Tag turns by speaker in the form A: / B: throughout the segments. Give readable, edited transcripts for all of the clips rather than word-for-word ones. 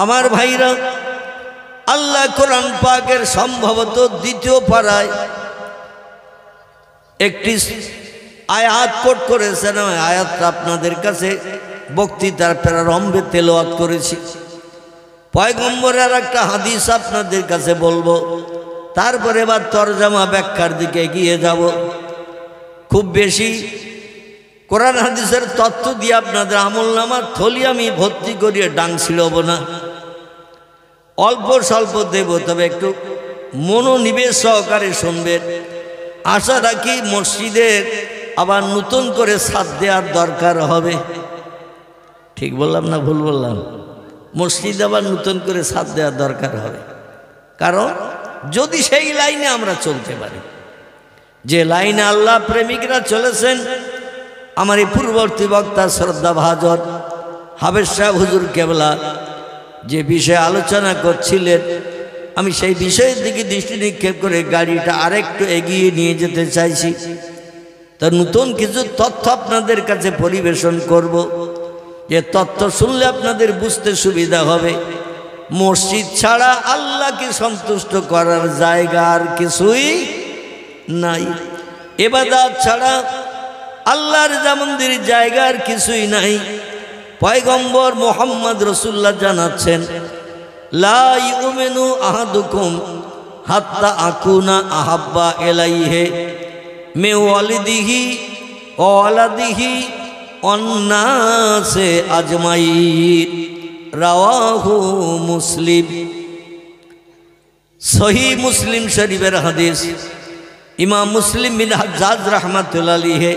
A: আমার ভাইরা, আল্লাহ কোরআন পাকের সম্ভবত দ্বিতীয় পারায় একটি আয়াত কোট করেছেন। আয়াতটা আপনাদের কাছে বক্তৃতার প্রারম্ভে তেলাওয়াত করেছি। পয়গম্বরের একটা হাদিস আপনাদের কাছে বলবো, তারপরে এবার তরজমা ব্যাখ্যার দিকে এগিয়ে যাব। খুব বেশি কোরআন হাদিসের তথ্য দিয়ে আপনাদের আমলনামার থলি আমি ভর্তি করিয়ে ডাংছিল না, অল্প স্বল্প দেব, তবে একটু মনোনিবেশ সহকারে শুনবেন। আশা রাখি মসজিদের আবার নতুন করে ছাদ দেওয়ার দরকার হবে। ঠিক বললাম না ভুল বললাম? মসজিদ আবার নতুন করে ছাদ দেওয়ার দরকার হবে, কারণ যদি সেই লাইনে আমরা চলতে পারি, যে লাইনে আল্লাহ প্রেমিকরা চলেছেন। আমার এই পূর্ববর্তী বক্তা শ্রদ্ধা ভাজন হাফেজ সাহেব হুজুর কেবলা যে বিষয়ে আলোচনা করছিলেন, আমি সেই বিষয়ের দিকে দৃষ্টি নিক্ষেপ করে গাড়িটা আরেকটু এগিয়ে নিয়ে যেতে চাইছি। তা নতুন কিছু তথ্য আপনাদের কাছে পরিবেশন করব, যে তথ্য শুনলে আপনাদের বুঝতে সুবিধা হবে। মসজিদ ছাড়া আল্লাহকে সন্তুষ্ট করার জায়গা আর কিছুই নাই। ইবাদত ছাড়া আল্লাহর জামন্দির জায়গা আর কিছুই নাই। পয়গম্বর মুহাম্মদ রাসূলুল্লাহ জানাচ্ছেন, লা ইউমিনু আহাদুকুম হাত্তা আকুনা আহাব্বা ইলাইহি মে ওয়ালিদিহি ওয়া ওয়ালাদিহি ওয়ান্নাসে আজমাইন, রাওয়াহু মুসলিম। সহিহ মুসলিম শরীফের হাদিস। ইমাম মুসলিম বিন হাজ্জাজ রাহমাতুল্লাহ আলাইহি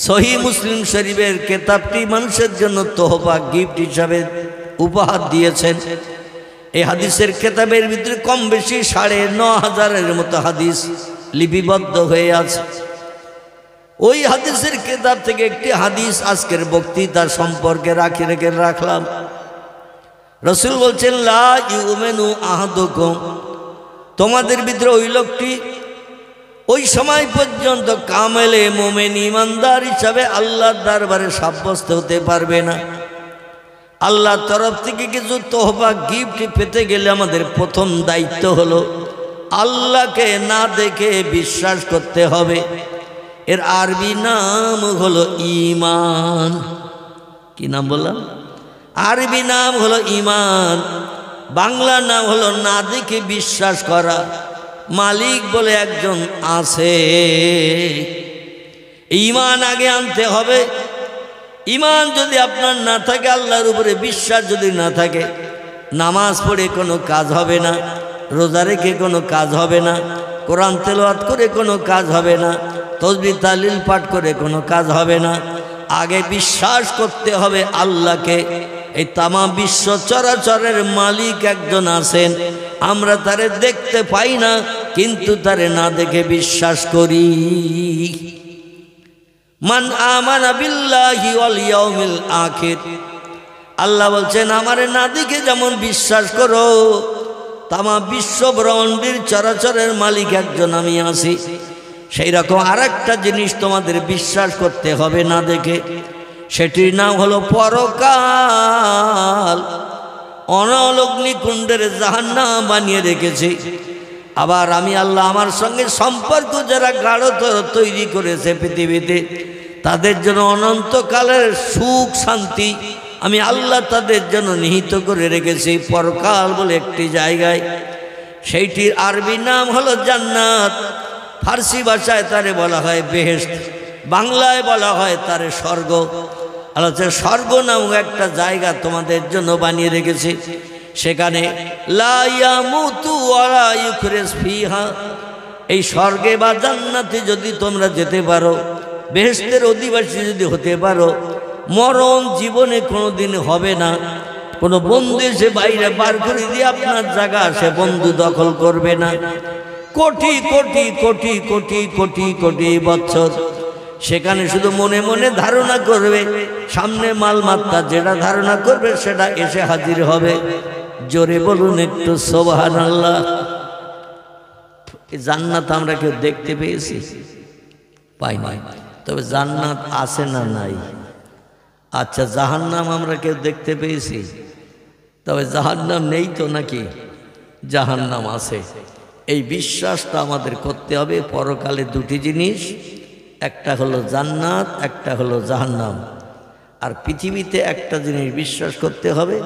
A: সহিহ মুসলিম শরীফের কিতাবটি মানুষের জন্য তোহফা গিফট হিসাবে উপহার দিয়েছেন। এই হাদিসের কিতাবের ভিতরে কম বেশি ৯৫০০-এর মতো হাদিস লিপিবদ্ধ হয়ে আছে। ওই হাদিসের কিতাব থেকে একটি হাদিস আজকের বক্তৃতা সম্পর্কে রাখলাম। রাসূল বলছেন, লা ইউমিনু আহাদুকুম, তোমাদের ভিতরে ওই লোকটি ওই সময় পর্যন্ত কামেলে মোমেন ইমানদার হিসাবে আল্লাহর দরবারে সাব্যস্ত হতে পারবে না। আল্লাহর তরফ থেকে কিছু তোহফা গিফট পেতে গেলে আমাদের প্রথম দায়িত্ব হলো আল্লাহকে না দেখে বিশ্বাস করতে হবে। এর আরবি নাম হলো ঈমান। কি নাম বললাম? আরবি নাম হলো ঈমান, বাংলা নাম হলো না দেখে বিশ্বাস করা। মালিক বলে একজন আছে, ঈমান আগে আনতে হবে। ঈমান যদি আপনার না থাকে, আল্লাহর উপরে বিশ্বাস যদি না থাকে, নামাজ পড়ে কোনো কাজ হবে না, রোজা রেখে কোনো কাজ হবে না, কোরআন তেলাওয়াত করে কোনো কাজ হবে না, তাসবিহ তাহলিল পাঠ করে কোনো কাজ হবে না। আগে বিশ্বাস করতে হবে আল্লাহকে। এই তামাম বিশ্ব চরাচরের মালিক একজন আছেন, আমরা তারে দেখতে পাই না, কিন্তু তারে না দেখে বিশ্বাস করি। মান আমানা বিল্লাহি ওয়াল ইয়াউমিল আখির, আল্লাহ বলছেন আমারে না দেখে যেমন বিশ্বাস করো, তামাম বিশ্ব ব্রহ্মাণ্ডের চরাচরের মালিক একজন আমি আছি, সেই রকম আরেকটা জিনিস তোমাদের বিশ্বাস করতে হবে না দেখে। সেটির নাম হলো পরকাল। অনলগ্নিকুণ্ডের জাহান্নাম বানিয়ে রেখেছে। আবার আমি আল্লাহ আমার সঙ্গে সম্পর্ক যারা গাঢ়তর তৈরি করেছে পৃথিবীতে, তাদের জন্য অনন্তকালের সুখ শান্তি আমি আল্লাহ তাদের জন্য নিহিত করে রেখেছি পরকাল বলে একটি জায়গায়। সেইটির আরবি নাম হলো জান্নাত। ফার্সি ভাষায় তারে বলা হয় বেহেশত, বাংলায় বলা হয় তারে স্বর্গ। আল্লাহ স্বর্গ নামক একটা জায়গা তোমাদের জন্য বানিয়ে রেখেছে। সেখানে লা ইয়ামুতু ওয়ালা ইউখরাজ ফিহা, এই স্বর্গে বা জান্নাতে যদি তোমরা যেতে পারো, বেহেশতের অধিবাসী যদি হতে পারো, মরণ জীবনে কোনো দিন হবে না। কোনো বন্ধু এসে বাইরে বার করে দিয়ে আপনার জায়গা সে বন্ধু দখল করবে না। কোটি কোটি কোটি কোটি কোটি কোটি বছর সেখানে শুধু মনে মনে ধারণা করবে, সামনে মালমাত্রা যেটা ধারণা করবে সেটা এসে হাজির হবে। জোরে বলুন একটু সুবহানাল্লাহ। জান্নাত আমরা কেউ দেখতে পেয়েছি? পাই নাই। তবে জান্নাত আছে না নাই? আচ্ছা, জাহান্নাম আমরা কেউ দেখতে পেয়েছি? তবে জাহান্নাম নেই তো নাকি? জাহান্নাম আছে। এই বিশ্বাসটা আমাদের করতে হবে। পরকালে দুটি জিনিস, একটা হলো জান্নাত, একটা হলো জাহান্নাম। আর পৃথিবীতে একটা জিনিস বিশ্বাস করতে হবে,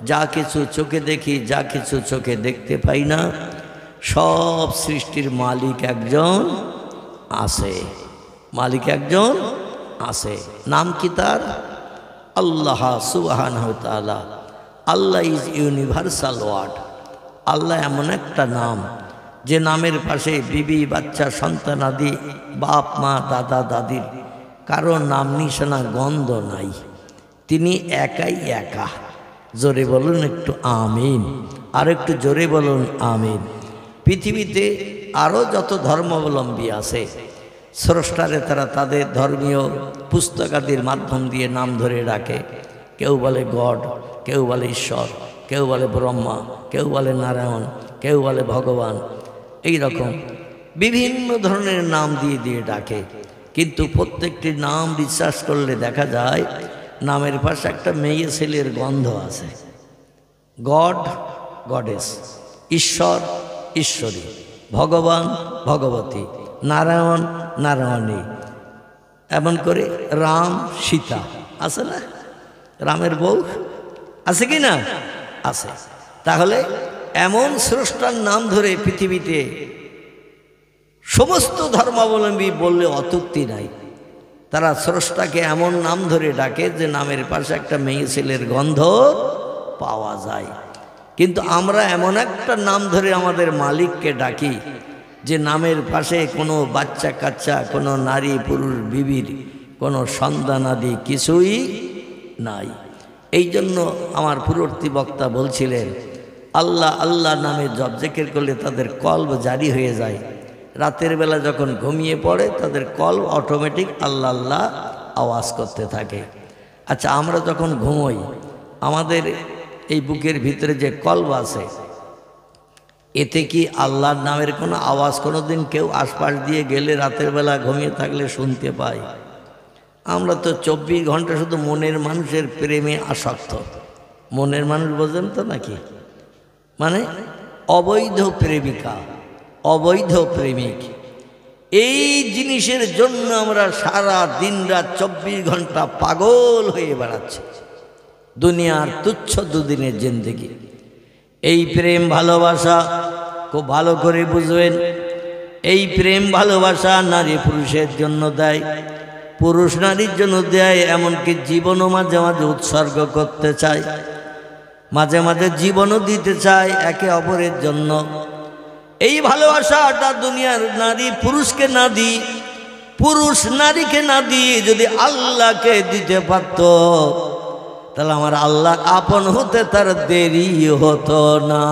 A: যা কিছু চোখে দেখি, যা কিছু চোখে দেখতে পাই না, সব সৃষ্টির মালিক একজন আছে। মালিক একজন আছে। নাম কি তার? আল্লাহ সুবহানাহু ওয়া তাআলা। আল্লাহ ইজ ইউনিভার্সাল ওয়ার্ড। আল্লাহ এমন একটা নাম যে নামের পাশে বিবি, বাচ্চা, সন্তান আদি, বাপ মা, দাদা দাদির কারো নাম নিশানা গন্ধ নাই। তিনি একাই একা। জোরে বলুন একটু আমিন। আর একটু জোরে বলুন আমিন। পৃথিবীতে আরও যত ধর্মাবলম্বী আছে, স্রষ্টারে তারা তাদের ধর্মীয় পুস্তকাদির মাধ্যম দিয়ে নাম ধরে ডাকে। কেউ বলে গড, কেউ বলে ঈশ্বর, কেউ বলে ব্রহ্মা, কেউ বলে নারায়ণ, কেউ বলে ভগবান। এই রকম বিভিন্ন ধরনের নাম দিয়ে দিয়ে ডাকে। কিন্তু প্রত্যেকটি নাম বিশ্বাস করলে দেখা যায় নামের পাশে একটা মেয়ে ছেলের গন্ধ আছে। গড, গডেস, ঈশ্বর, ঈশ্বরী, ভগবান, ভগবতী, নারায়ণ, নারায়ণী, এমন করে রাম, সীতা আছে না? রামের বউ আছে কি না? আছে। তাহলে এমন স্রষ্টার নাম ধরে পৃথিবীতে সমস্ত ধর্মাবলম্বী বললে অত্যুক্তি নাই। তারা স্রষ্টাকে এমন নাম ধরে ডাকে যে নামের পাশে একটা মেয়ে ছেলের গন্ধ পাওয়া যায়। কিন্তু আমরা এমন একটা নাম ধরে আমাদের মালিককে ডাকি যে নামের পাশে কোনো বাচ্চা কাচ্চা, কোনো নারী পুরুষ বিবির কোনো সন্তানাদি কিছুই নাই। এই জন্য আমার পূর্ববর্তী বক্তা বলছিলেন, আল্লাহ আল্লাহ নামে জপ জিকির করলে তাদের কলব জারি হয়ে যায়। রাতের বেলা যখন ঘুমিয়ে পড়ে তাদের কলব অটোমেটিক আল্লাহ আল্লাহ আওয়াজ করতে থাকে। আচ্ছা, আমরা যখন ঘুমোই আমাদের এই বুকের ভিতরে যে কলব আছে, এতে কি আল্লাহর নামের কোনো আওয়াজ কোনো দিন কেউ আশপাশ দিয়ে গেলে রাতের বেলা ঘুমিয়ে থাকলে শুনতে পাই? আমরা তো 24 ঘন্টা শুধু মনের মানুষের প্রেমে আসক্ত। মনের মানুষ বোঝেন তো নাকি? মানে অবৈধ প্রেমিকা, অবৈধ প্রেমিক। এই জিনিসের জন্য আমরা সারা দিন রাত 24 ঘন্টা পাগল হয়ে বেড়াচ্ছি। দুনিয়ার তুচ্ছ দুদিনের জিন্দেগি। এই প্রেম ভালোবাসা খুব ভালো করে বুঝবেন। এই প্রেম ভালোবাসা নারী পুরুষের জন্য দেয়, পুরুষ নারীর জন্য দেয়, এমনকি জীবনও মাঝে মাঝে উৎসর্গ করতে চায়, মাঝে মাঝে জীবনও দিতে চায় একে অপরের জন্য। এই ভালোবাসাটা দুনিয়ার নারী পুরুষকে না দিই, পুরুষ নারীকে না দিয়ে যদি আল্লাহকে দিতে পারত, তাহলে আমার আল্লাহ আপন হতে তার দেরি হতো না।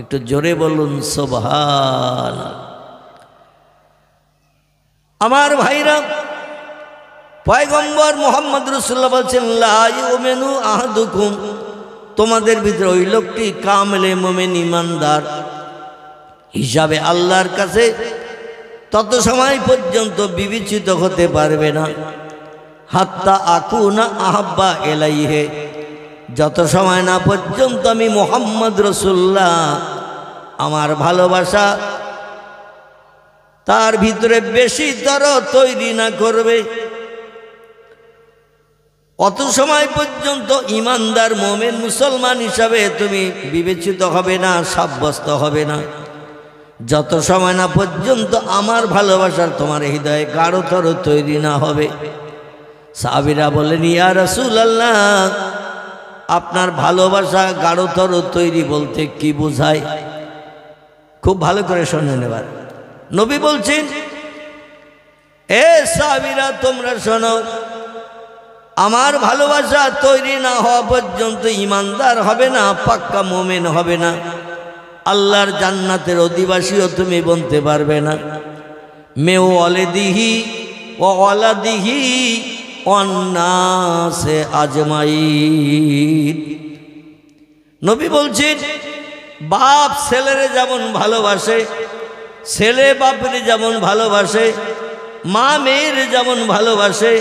A: একটু জোরে বলুন সুবহান। আমার ভাইরা, পয়গম্বর মুহাম্মদ রাসূলুল্লাহ বলছেন, লা ইউমিনু আহাদুকুম, তোমাদের ভিতরে ওই লোকটি কামেলে মুমিন ইমানদার হিসাবে আল্লাহর কাছে তত সময় পর্যন্ত বিবেচিত হতে পারবে না, হাত্তা আকুনা আহাব্বা ইলাইহি, যত সময় না পর্যন্ত আমি মুহাম্মদ রাসূলুল্লাহ আমার ভালোবাসা তার ভিতরে বেশিতর তৈরি না করবে, অত সময় পর্যন্ত ইমানদার মুমিন মুসলমান হিসাবে তুমি বিবেচিত হবে না, সাব্যস্ত হবে না, যত সময় না পর্যন্ত আমার ভালোবাসার তোমার হৃদয়ে গাঢ়তর তৈরি না হবে। সাহাবীরা বলেন, ইয়া রাসূলুল্লাহ, আপনার ভালোবাসা গাঢ়তর তৈরি বলতে কি বোঝায়? খুব ভালো করে শোনেন। এবার নবী বলছেন, এ সাহাবীরা তোমরা শোনো, আমার ভালোবাসা তৈরি না হওয়া পর্যন্ত ইমানদার হবে না, পাক্কা মুমিন হবে না, আল্লাহর জান্নাতের অধিবাসীও তুমি বলতে পারবে না। মেও ওয়ালিদিহি ওয়া ওয়ালাদিহি ওয়ান্নাসে আজমাইন। নবী বলছেন, বাপ ছেলেরে যেমন ভালোবাসে, ছেলে বাপরে যেমন ভালোবাসে, মা মেয়ের যেমন ভালোবাসে,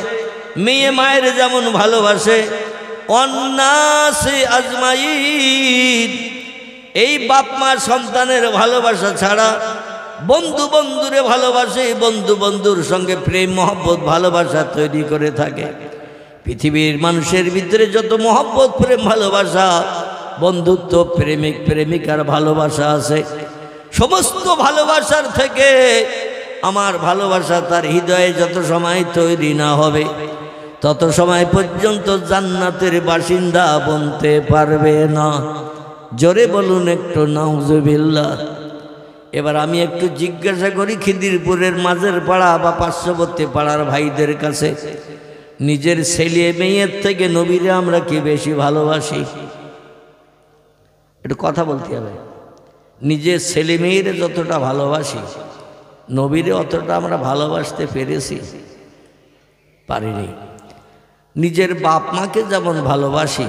A: মেয়ে মায়ের যেমন ভালোবাসে, অন্নাসে আজমাইন। এই বাপ মা সন্তানের ভালোবাসা ছাড়া বন্ধু বন্ধুরে ভালোবাসে, বন্ধু বন্ধুর সঙ্গে প্রেম মহব্বত ভালোবাসা তৈরি করে থাকে। পৃথিবীর মানুষের ভিতরে যত মহব্বত প্রেম ভালোবাসা বন্ধুত্ব প্রেমিক প্রেমিকার ভালোবাসা আছে, সমস্ত ভালোবাসার থেকে আমার ভালোবাসা তার হৃদয়ে যত সময় তৈরি না হবে তত সময় পর্যন্ত জান্নাতের বাসিন্দা বনতে পারবে না। জোরে বলুন একটু নাউজুবিল্লাহ। এবার আমি একটু জিজ্ঞাসা করি খিদিরপুরের মাঝের পাড়া বা পার্শ্ববর্তী পাড়ার ভাইদের কাছে, নিজের ছেলে মেয়ের থেকে নবীরে আমরা কি বেশি ভালোবাসি? একটু কথা বলতে হবে। নিজের ছেলে মেয়েরে যতটা ভালোবাসি নবীরে অতটা আমরা ভালোবাসতে পেরেছি? পারিনি। নিজের বাপ মাকে যেমন ভালোবাসি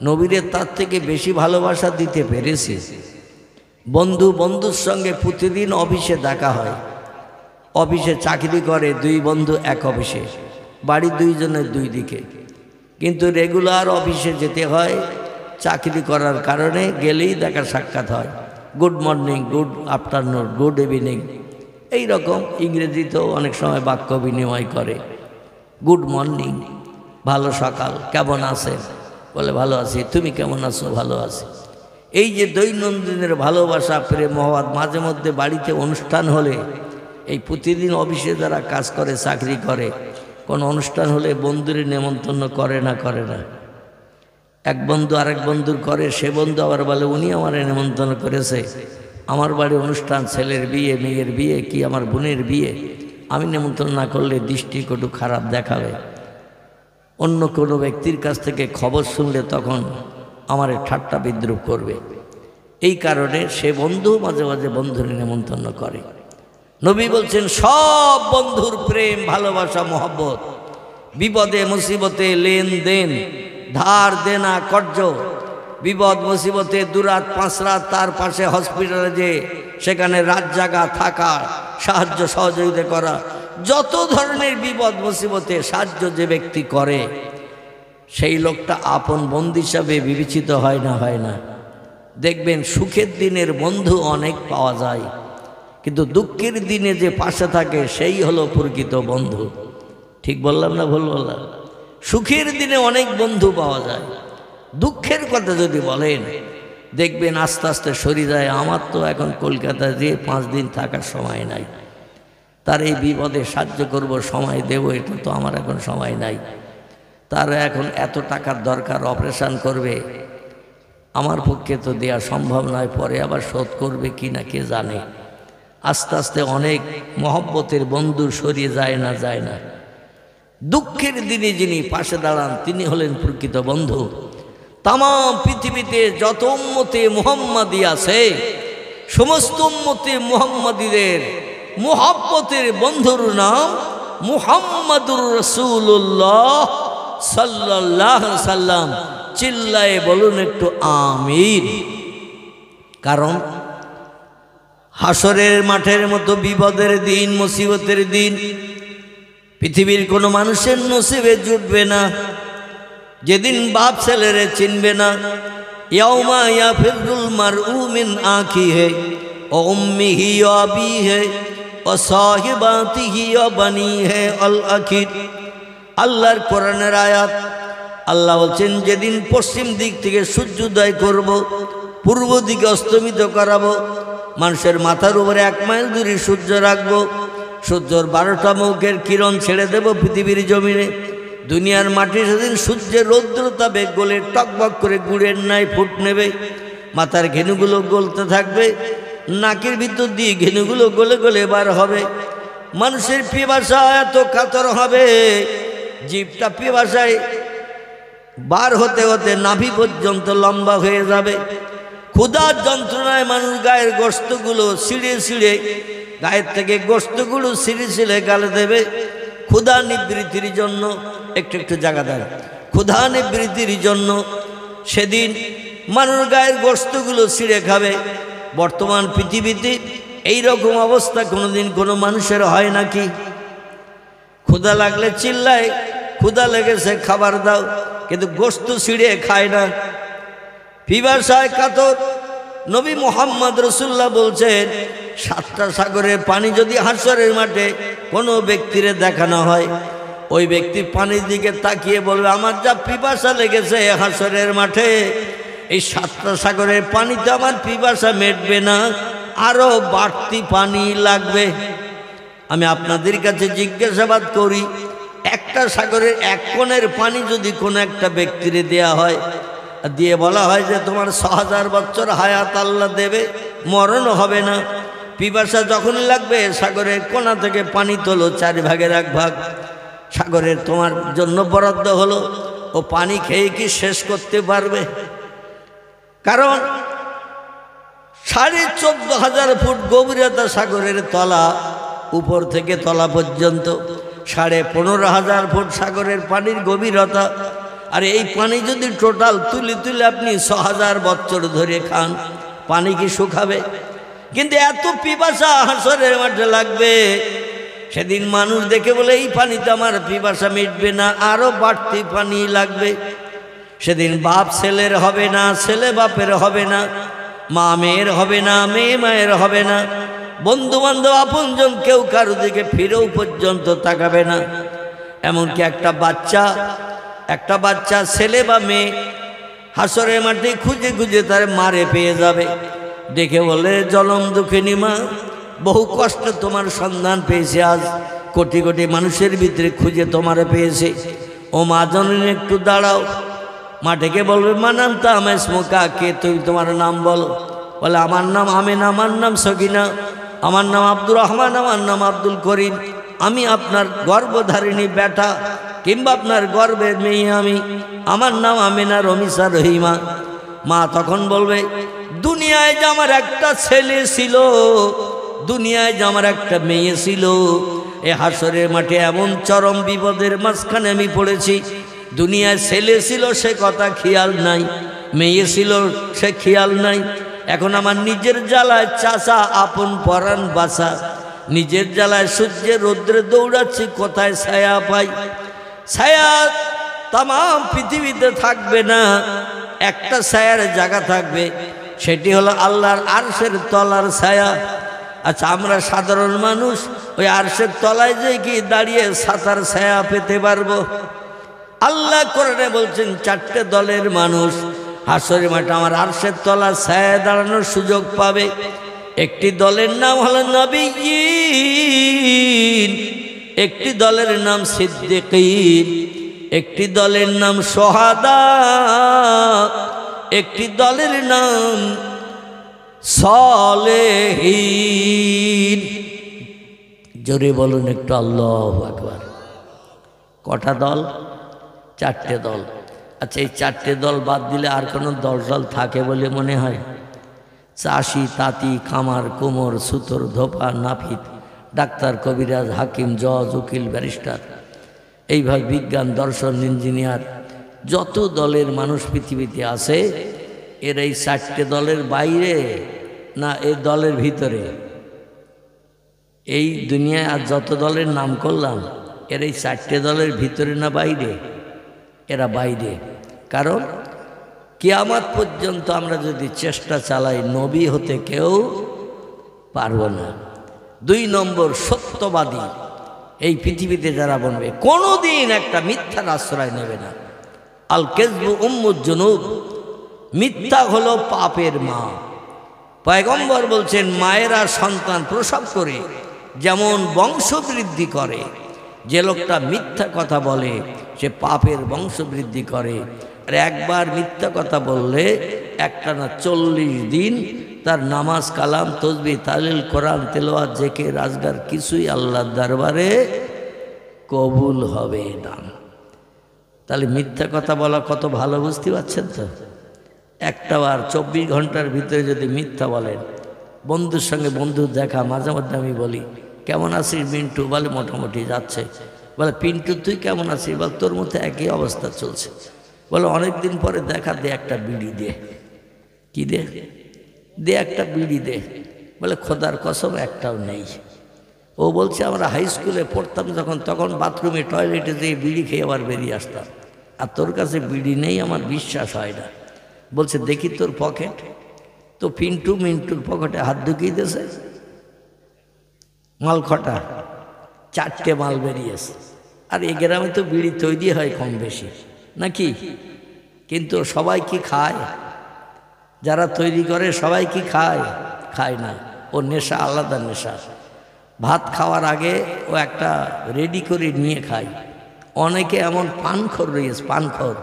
A: নবীরে তার থেকে বেশি ভালোবাসা দিতে পেরেছি। বন্ধু বন্ধুর সঙ্গে প্রতিদিন অফিসে দেখা হয়, অফিসে চাকরি করে দুই বন্ধু এক অফিসে, বাড়ি দুইজনের দুই দিকে, কিন্তু রেগুলার অফিসে যেতে হয় চাকরি করার কারণে, গেলেই দেখা সাক্ষাৎ হয়, good morning, good afternoon, good evening, এই রকম। ইংরেজিতেও অনেক সময় বাক্য বিনিময় করে, গুড মর্নিং, ভালো সকাল, কেমন আছেন? বলে ভালো আছি, তুমি কেমন আছো? ভালো আছি। এই যে দৈনন্দিনের ভালোবাসা প্রেম মহব্বত, মাঝে মধ্যে বাড়িতে অনুষ্ঠান হলে, এই প্রতিদিন অফিসে যারা কাজ করে চাকরি করে, কোনো অনুষ্ঠান হলে বন্ধুরে নেমন্তন্ন করে না? করে না? এক বন্ধু আরেক বন্ধুর করে, সে বন্ধু আবার বলে উনি আমার নেমন্তন্ন করেছে, আমার বাড়ি অনুষ্ঠান, ছেলের বিয়ে, মেয়ের বিয়ে, কি আমার বোনের বিয়ে, আমি নেমন্তন্ন না করলে দৃষ্টিকটু খারাপ দেখাবে। অন্য কোনো ব্যক্তির কাছ থেকে খবর শুনলে তখন আমার ঠাট্টা বিদ্রুপ করবে। এই কারণে সে বন্ধু মাঝে মাঝে বন্ধুর নেমন্তন্ন করে। নবী বলছেন সব বন্ধুর প্রেম ভালোবাসা মহব্বত, বিপদে মুসিবতে লেনদেন, ধার দেনা কর্য, বিপদ মুসিবতে দুরাত পাঁচ রাত তার পাশে হসপিটালে যে সেখানে রাত জাগা থাকা, সাহায্য সহযোগিতা করা, যত ধরনের বিপদ মুসিবতে সাহায্য যে ব্যক্তি করে সেই লোকটা আপন বন্ধু হিসাবে বিবেচিত হয় না? হয় না? দেখবেন সুখের দিনের বন্ধু অনেক পাওয়া যায়, কিন্তু দুঃখের দিনে যে পাশে থাকে সেই হলো প্রকৃত বন্ধু। ঠিক বললাম না ভুল বললাম? সুখের দিনে অনেক বন্ধু পাওয়া যায়, দুঃখের কথা যদি বলেন দেখবেন আস্তে আস্তে সরে যায়। আমার তো এখন কলকাতায় যেয়ে 5 দিন থাকার সময় নাই, তার এই বিপদে সাহায্য করব, সময় দেব, এটা তো আমার এখন সময় নাই। তার এখন এত টাকার দরকার, অপারেশন করবে, আমার পক্ষে তো দেওয়া সম্ভব নয়, পরে আবার শোধ করবে কি না কে জানে। আস্তে আস্তে অনেক মহব্বতের বন্ধু সরিয়ে যায় না? যায় না? দুঃখের দিনে যিনি পাশে দাঁড়ান তিনি হলেন প্রকৃত বন্ধু। তাম পৃথিবীতে যত উম্মতে মুহাম্মাদি আছে সমস্ত উম্মতে মুহাম্মাদিদের মুহাব্বতের বন্ধুর নাম মুহাম্মাদুর রাসূলুল্লাহ সাল্লাল্লাহু আলাইহি সাল্লাম। চিল্লায়ে বলুন একটু আমিন। কারণ হাসরের মাঠের মতো বিপদের দিন, মুসিবতের দিন পৃথিবীর কোনো মানুষের নসিবে জুটবে না, যেদিন বাপ ছেলেরে চিনবে না। ইয়াউমা ইয়াফিরুল মারউ মিন আখিহি ওয়া উম্মিহি ওয়া আবিহি ওয়া সাহিবাতিহি ওয়া বানিহি আল আখির। আল্লাহর কোরআনের আয়াত। আল্লাহ বলছেন যেদিন পশ্চিম দিক থেকে সূর্যোদয় করব, পূর্ব দিকে অস্তমিত করাবো, মানুষের মাথার উপরে 1 মাইল দূরে সূর্য রাখবো, সূর্যর 12টা মুখের কিরণ ছেড়ে দেব পৃথিবীর জমিনে। দুনিয়ার মাটি সেদিন সূর্যের রৌদ্রতাপে গলে টকবক করে গুড়ের নাই ফুট নেবে, মাথার ঘেনুগুলো গলতে থাকবে, নাকের ভিতর দিয়ে ঘেনুগুলো গলে গলে বার হবে। মানুষের পিপাসা এত কাতর হবে, জিভটা পিপাসায় বার হতে হতে নাভি পর্যন্ত লম্বা হয়ে যাবে। ক্ষুধার যন্ত্রণায় মানুষ গায়ের গোশতগুলো ছিঁড়ে ছিঁড়ে, গায়ের থেকে গোশতগুলো ছিঁড়ে ছিঁড়ে গালে দেবে ক্ষুধা নিবৃত্তির জন্য। একটু একটু জায়গা দেন। ক্ষুধা নিবৃত্তির জন্য সেদিন মানুষ গায়ের গোশতগুলো ছিঁড়ে খাবে। বর্তমান পৃথিবীতে এই রকম অবস্থা কোনোদিন কোনো মানুষের হয় নাকি? ক্ষুধা লাগলে চিল্লায়, ক্ষুধা লেগেছে খাবার দাও, কিন্তু গোশত ছিঁড়ে খায় না, পিপাসায় কাতর। নবী মুহাম্মদ রাসূলুল্লাহ বলছেন, 7টা সাগরের পানি যদি হাসরের মাঠে কোনো ব্যক্তিরে দেখানো হয়, ওই ব্যক্তি পানির দিকে তাকিয়ে বলবে, আমার যা পিপাসা লেগেছে হাসরের মাঠে, এই 7টা সাগরের পানিতে আমার পিপাসা মেটবে না, আরো বাড়তি পানি লাগবে। আমি আপনাদের কাছে জিজ্ঞাসাবাদ করি, একটা সাগরের এক কোণের পানি যদি কোনো একটা ব্যক্তিরে দেয়া হয়, দিয়ে বলা হয় যে তোমার 6000 বছর হায়াত আল্লাহ দেবে, মরণ হবে না, পিপাসা যখন লাগবে সাগরের কোণা থেকে পানি তোলো, 4 ভাগের 1 ভাগ সাগরের তোমার জন্য বরাদ্দ হলো, ও পানি খেয়ে কি শেষ করতে পারবে? কারণ 14,500 ফুট গভীরতা সাগরের তলা, উপর থেকে তলা পর্যন্ত 15,500 ফুট সাগরের পানির গভীরতা। আর এই পানি যদি টোটাল তুলে তুলে আপনি 6000 বছর ধরে খান, পানি কি শুকাবে? কিন্তু এত পিপাসা হাসরের মাঠে লাগবে, সেদিন মানুষ দেখে বলে এই পানিতে আমার পিপাসা মিটবে না, আরো বাড়তি পানি লাগবে। সেদিন বাপ ছেলের হবে না, ছেলে বাপের হবে না, মা মেয়ের হবে না, মেয়ে মায়ের হবে না, বন্ধু বান্ধব আপনজন কেউ কারো দিকে ফিরেও পর্যন্ত তাকাবে না। এমনকি একটা বাচ্চা ছেলে বা মেয়ে হাসরের মাঠে খুঁজে খুঁজে তার মারে পেয়ে যাবে, ডেকে বলে, জনম দুঃখিনী মা, বহু কষ্ট তোমার সন্ধান পেয়েছে, আজ কোটি কোটি মানুষের ভিতরে খুঁজে তোমারে পেয়েছে। ও মা জননী একটু দাঁড়াও। মা ডেকে বলবে, মা নাম তা আমার স্মোকা, কে তুমি, তোমার নাম বলো। বলে, আমার নাম আমেনা, আমার নাম সকিনা, আমার নাম আব্দুর রহমান, আমার নাম আব্দুল করিম, আমি আপনার গর্ভধারিণী বেটা কিংবা আপনার গর্বের মেয়ে আমি, আমার নাম আমেনা রমিসা রহিমা। মা তখন বলবে, দুনিয়ায় যে আমার একটা ছেলে ছিল, দুনিয়ায় যে আমার একটা মেয়ে ছিল, এ হাসরের মাঠে এমন চরম বিপদের মাঝখানে আমি পড়েছি। দুনিয়ায় ছেলে ছিল সে কথা খেয়াল নাই, মেয়ে ছিল সে খেয়াল নাই। এখন আমার নিজের জ্বালায় চাচা আপন পরাণ বাসা, নিজের জ্বালায় সূর্যের রৌদ্রে দৌড়াচ্ছি, কোথায় ছায়া পাই? ছায়া তাম পৃথিবীতে থাকবে না, একটা ছায়ার জায়গা থাকবে, সেটি হলো আল্লাহর আরশের তলার ছায়া। আচ্ছা, আমরা সাধারণ মানুষ ওই আরশের তলায় যে কি দাঁড়িয়ে ছাতার ছায়া পেতে পারবো? আল্লাহ কোরআনে বলছেন 4টে দলের মানুষ হাসরের মাঠে আমার আরশের তলার ছায়ায় দাঁড়ানোর সুযোগ পাবে। একটি দলের নাম হলো নবিয়্যিন, একটি দলের নাম সিদ্দিকীন, একটি দলের নাম শুহাদা, একটি দলের নাম সালেহীন। জোরে বলুন একটু আল্লাহু আকবার। কটা দল? 4টে দল। আচ্ছা, এই 4টে দল বাদ দিলে আর কোনো দল থাকে বলে মনে হয়? চাষি, তাঁতি, খামার, কুমোর, সুতোর, ধোপা, নাপিত, ডাক্তার, কবিরাজ, হাকিম, জজ, উকিল, ব্যারিস্টার, এইভাবে বিজ্ঞান, দর্শন, ইঞ্জিনিয়ার, যত দলের মানুষ পৃথিবীতে আছে, এর এই 4টে দলের বাইরে না এই দলের ভিতরে? এই দুনিয়ায় আর যত দলের নাম করলাম, এর এই 4টে দলের ভিতরে না বাইরে? এরা বাইরে। কারণ কিয়ামত পর্যন্ত আমরা যদি চেষ্টা চালাই, নবী হতে কেউ পারব না। 2 নম্বর, সত্যবাদী এই পৃথিবীতে যারা বনবে, কোনোদিন একটা মিথ্যার আশ্রয় নেবে না। আল কেযবু উম্মুজ জুনুব, মিথ্যা হলো পাপের মা। পয়গম্বর বলছেন, মায়েরা সন্তান প্রসব করে যেমন বংশবৃদ্ধি করে, যে লোকটা মিথ্যা কথা বলে সে পাপের বংশবৃদ্ধি করে। আর একবার মিথ্যা কথা বললে একটানা 40 দিন তার নামাজ, কালাম, তসবিহ, তাহলিল, কোরআন তেলাওয়াত, জিকির, আজকার কিছুই আল্লাহর দরবারে কবুল হবে না। তাহলে মিথ্যা কথা বলা কত ভালো, বুঝতে পারছেন তো? একটা বার 24 ঘন্টার ভিতরে যদি মিথ্যা বলেন, বন্ধুর সঙ্গে বন্ধুর দেখা, মাঝে মধ্যে আমি বলি, কেমন আছিস মিন্টু? বলে মোটামুটি যাচ্ছে। বলে, পিন্টু তুই কেমন আছিস? বল, তোর মতো একই অবস্থা চলছে। বলে, অনেকদিন পরে দেখা, দে একটা বিড়ি দে। কি দে? একটা বিড়ি দে। বলে, খোদার কসম একটাও নেই। ও বলছে আমরা হাই স্কুলে পড়তাম যখন, তখন বাথরুমে টয়লেটে যেয়ে বিড়ি খেয়ে আবার বেরিয়ে আসতাম, আর তোর কাছে বিড়ি নেই, আমার বিশ্বাস হয় না। বলছে দেখি তোর পকেট। তো মিন্টুর পকেটে হাত ঢুকিয়ে দিয়েছে, মাল খটা 4টে মাল বেরিয়েছে। আর এই গ্রামে তো বিড়ি তৈরি হয় কম বেশি নাকি, কিন্তু সবাই কি খায়? যারা তৈরি করে সবাই কি খায়? খায় না। ও নেশা আলাদা নেশা। ভাত খাওয়ার আগে ও একটা রেডি করে নিয়ে খায়। অনেকে এমন পানখোর রয়েছে, পানখোর,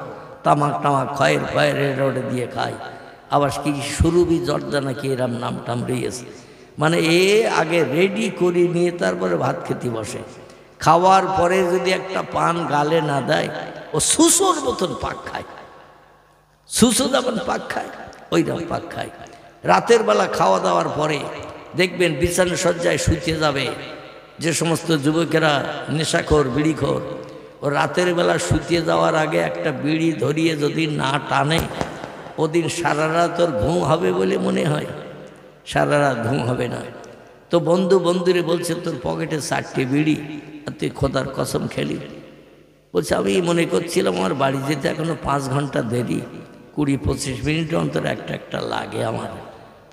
A: তামাক খয়ের রোডে দিয়ে খায়। আবার কি সুরুবি জর্দা নাকি এরম নাম টাম রয়েছে, মানে এ আগে রেডি করে নিয়ে তারপরে ভাত খেতে বসে। খাওয়ার পরে যদি একটা পান গালে না দেয়, ও সুসোর মতন পাক খায়। সুসো যেমন পাক খায়, ওইরকম পাক খায়। রাতের বেলা খাওয়া দাওয়ার পরে দেখবেন বিছানা সজ্জায় শুতে যাবে যে সমস্ত যুবকেরা নেশাখোর, বিড়িখোর, ও রাতের বেলা শুতে যাওয়ার আগে একটা বিড়ি ধরিয়ে যদি না টানে, ওদিন সারা রাত ওর ঘুম হবে বলে মনে হয়? সারা রাত ঘুম হবে না। তো বন্ধুরে বলছে তোর পকেটে 4টে বিড়ি, আর তুই খোদার কসম খেলি? বলছে আমি মনে করছিলাম আমার বাড়ি যেতে এখনো 5 ঘন্টা দেরি, 20-25 মিনিট অন্তর একটা লাগে আমার,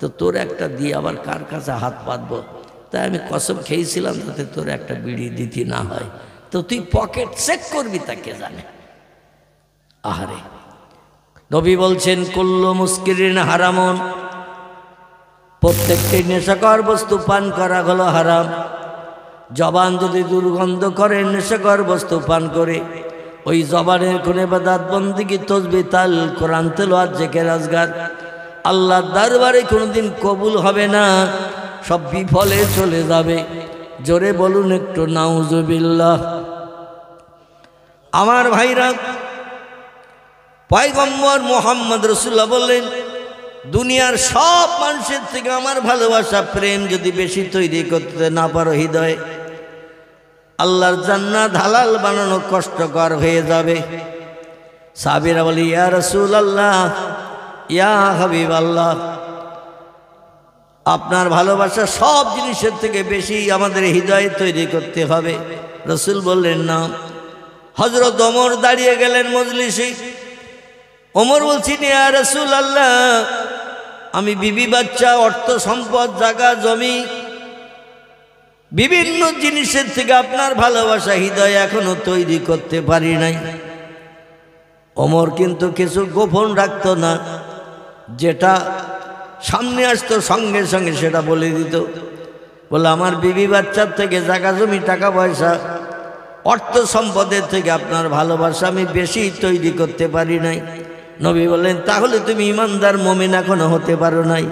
A: তো তোর একটা দিয়ে আবার কার কাছে হাত পাতবো, তাই আমি কসম খেয়েছিলাম যাতে তোর একটা বিড়ি দিতে না হয়। তো তুই পকেট চেক করবি, তাকে জানে। আহারে, নবী বলছেন কুল্লু মুস্কিরিন হারামুন, প্রত্যেকটি নেশাকর বস্তু পান করা হলো হারাম। জবান যদি দুর্গন্ধ করে নেশাকর বস্তু পান করে, ওই জবানের কোন ইবাদত বন্দেগী, তসবিহ, তাল, কোরআন তেলাওয়াত, জিকির আজগার আল্লাহর দরবারে কোনোদিন কবুল হবে না, সব বিফলে চলে যাবে। জোরে বলুন একটু নাউজুবিল্লাহ। আমার ভাইরা, পয়গম্বর মুহাম্মদ রাসূলুল্লাহ বললেন, দুনিয়ার সব মানুষের থেকে আমার ভালোবাসা, প্রেম যদি বেশি তৈরি করতে না পারো হৃদয়ে, আল্লাহর জান্নাত হালাল বানানো কষ্টকর হয়ে যাবে। সাহাবীরা বলে ইয়া রাসূলুল্লাহ, ইয়া হাবিবাল্লাহ, আপনার ভালোবাসা সব জিনিসের থেকে বেশি আমাদের হৃদয়ে তৈরি করতে হবে। রাসূল বললেন না। হযরত ওমর দাঁড়িয়ে গেলেন মজলিসে। ওমর বলছেন ইয়া রাসূলুল্লাহ, আমি বিবি বাচ্চা, অর্থ সম্পদ, জায়গা জমি, বিভিন্ন জিনিসের থেকে আপনার ভালোবাসা হৃদয় এখনো তৈরি করতে পারি নাই। ওমর কিন্তু কিছু গোপন রাখতো না, যেটা সামনে আসতো সঙ্গে সঙ্গে সেটা বলে দিত। বলে আমার বিবি বাচ্চার থেকে, জায়গা জমি, টাকা পয়সা, অর্থ সম্পদের থেকে আপনার ভালোবাসা আমি বেশি তৈরি করতে পারি নাই। নবী বললেন তাহলে তুমি ইমানদার মুমিন এখনো হতে পারো নাই।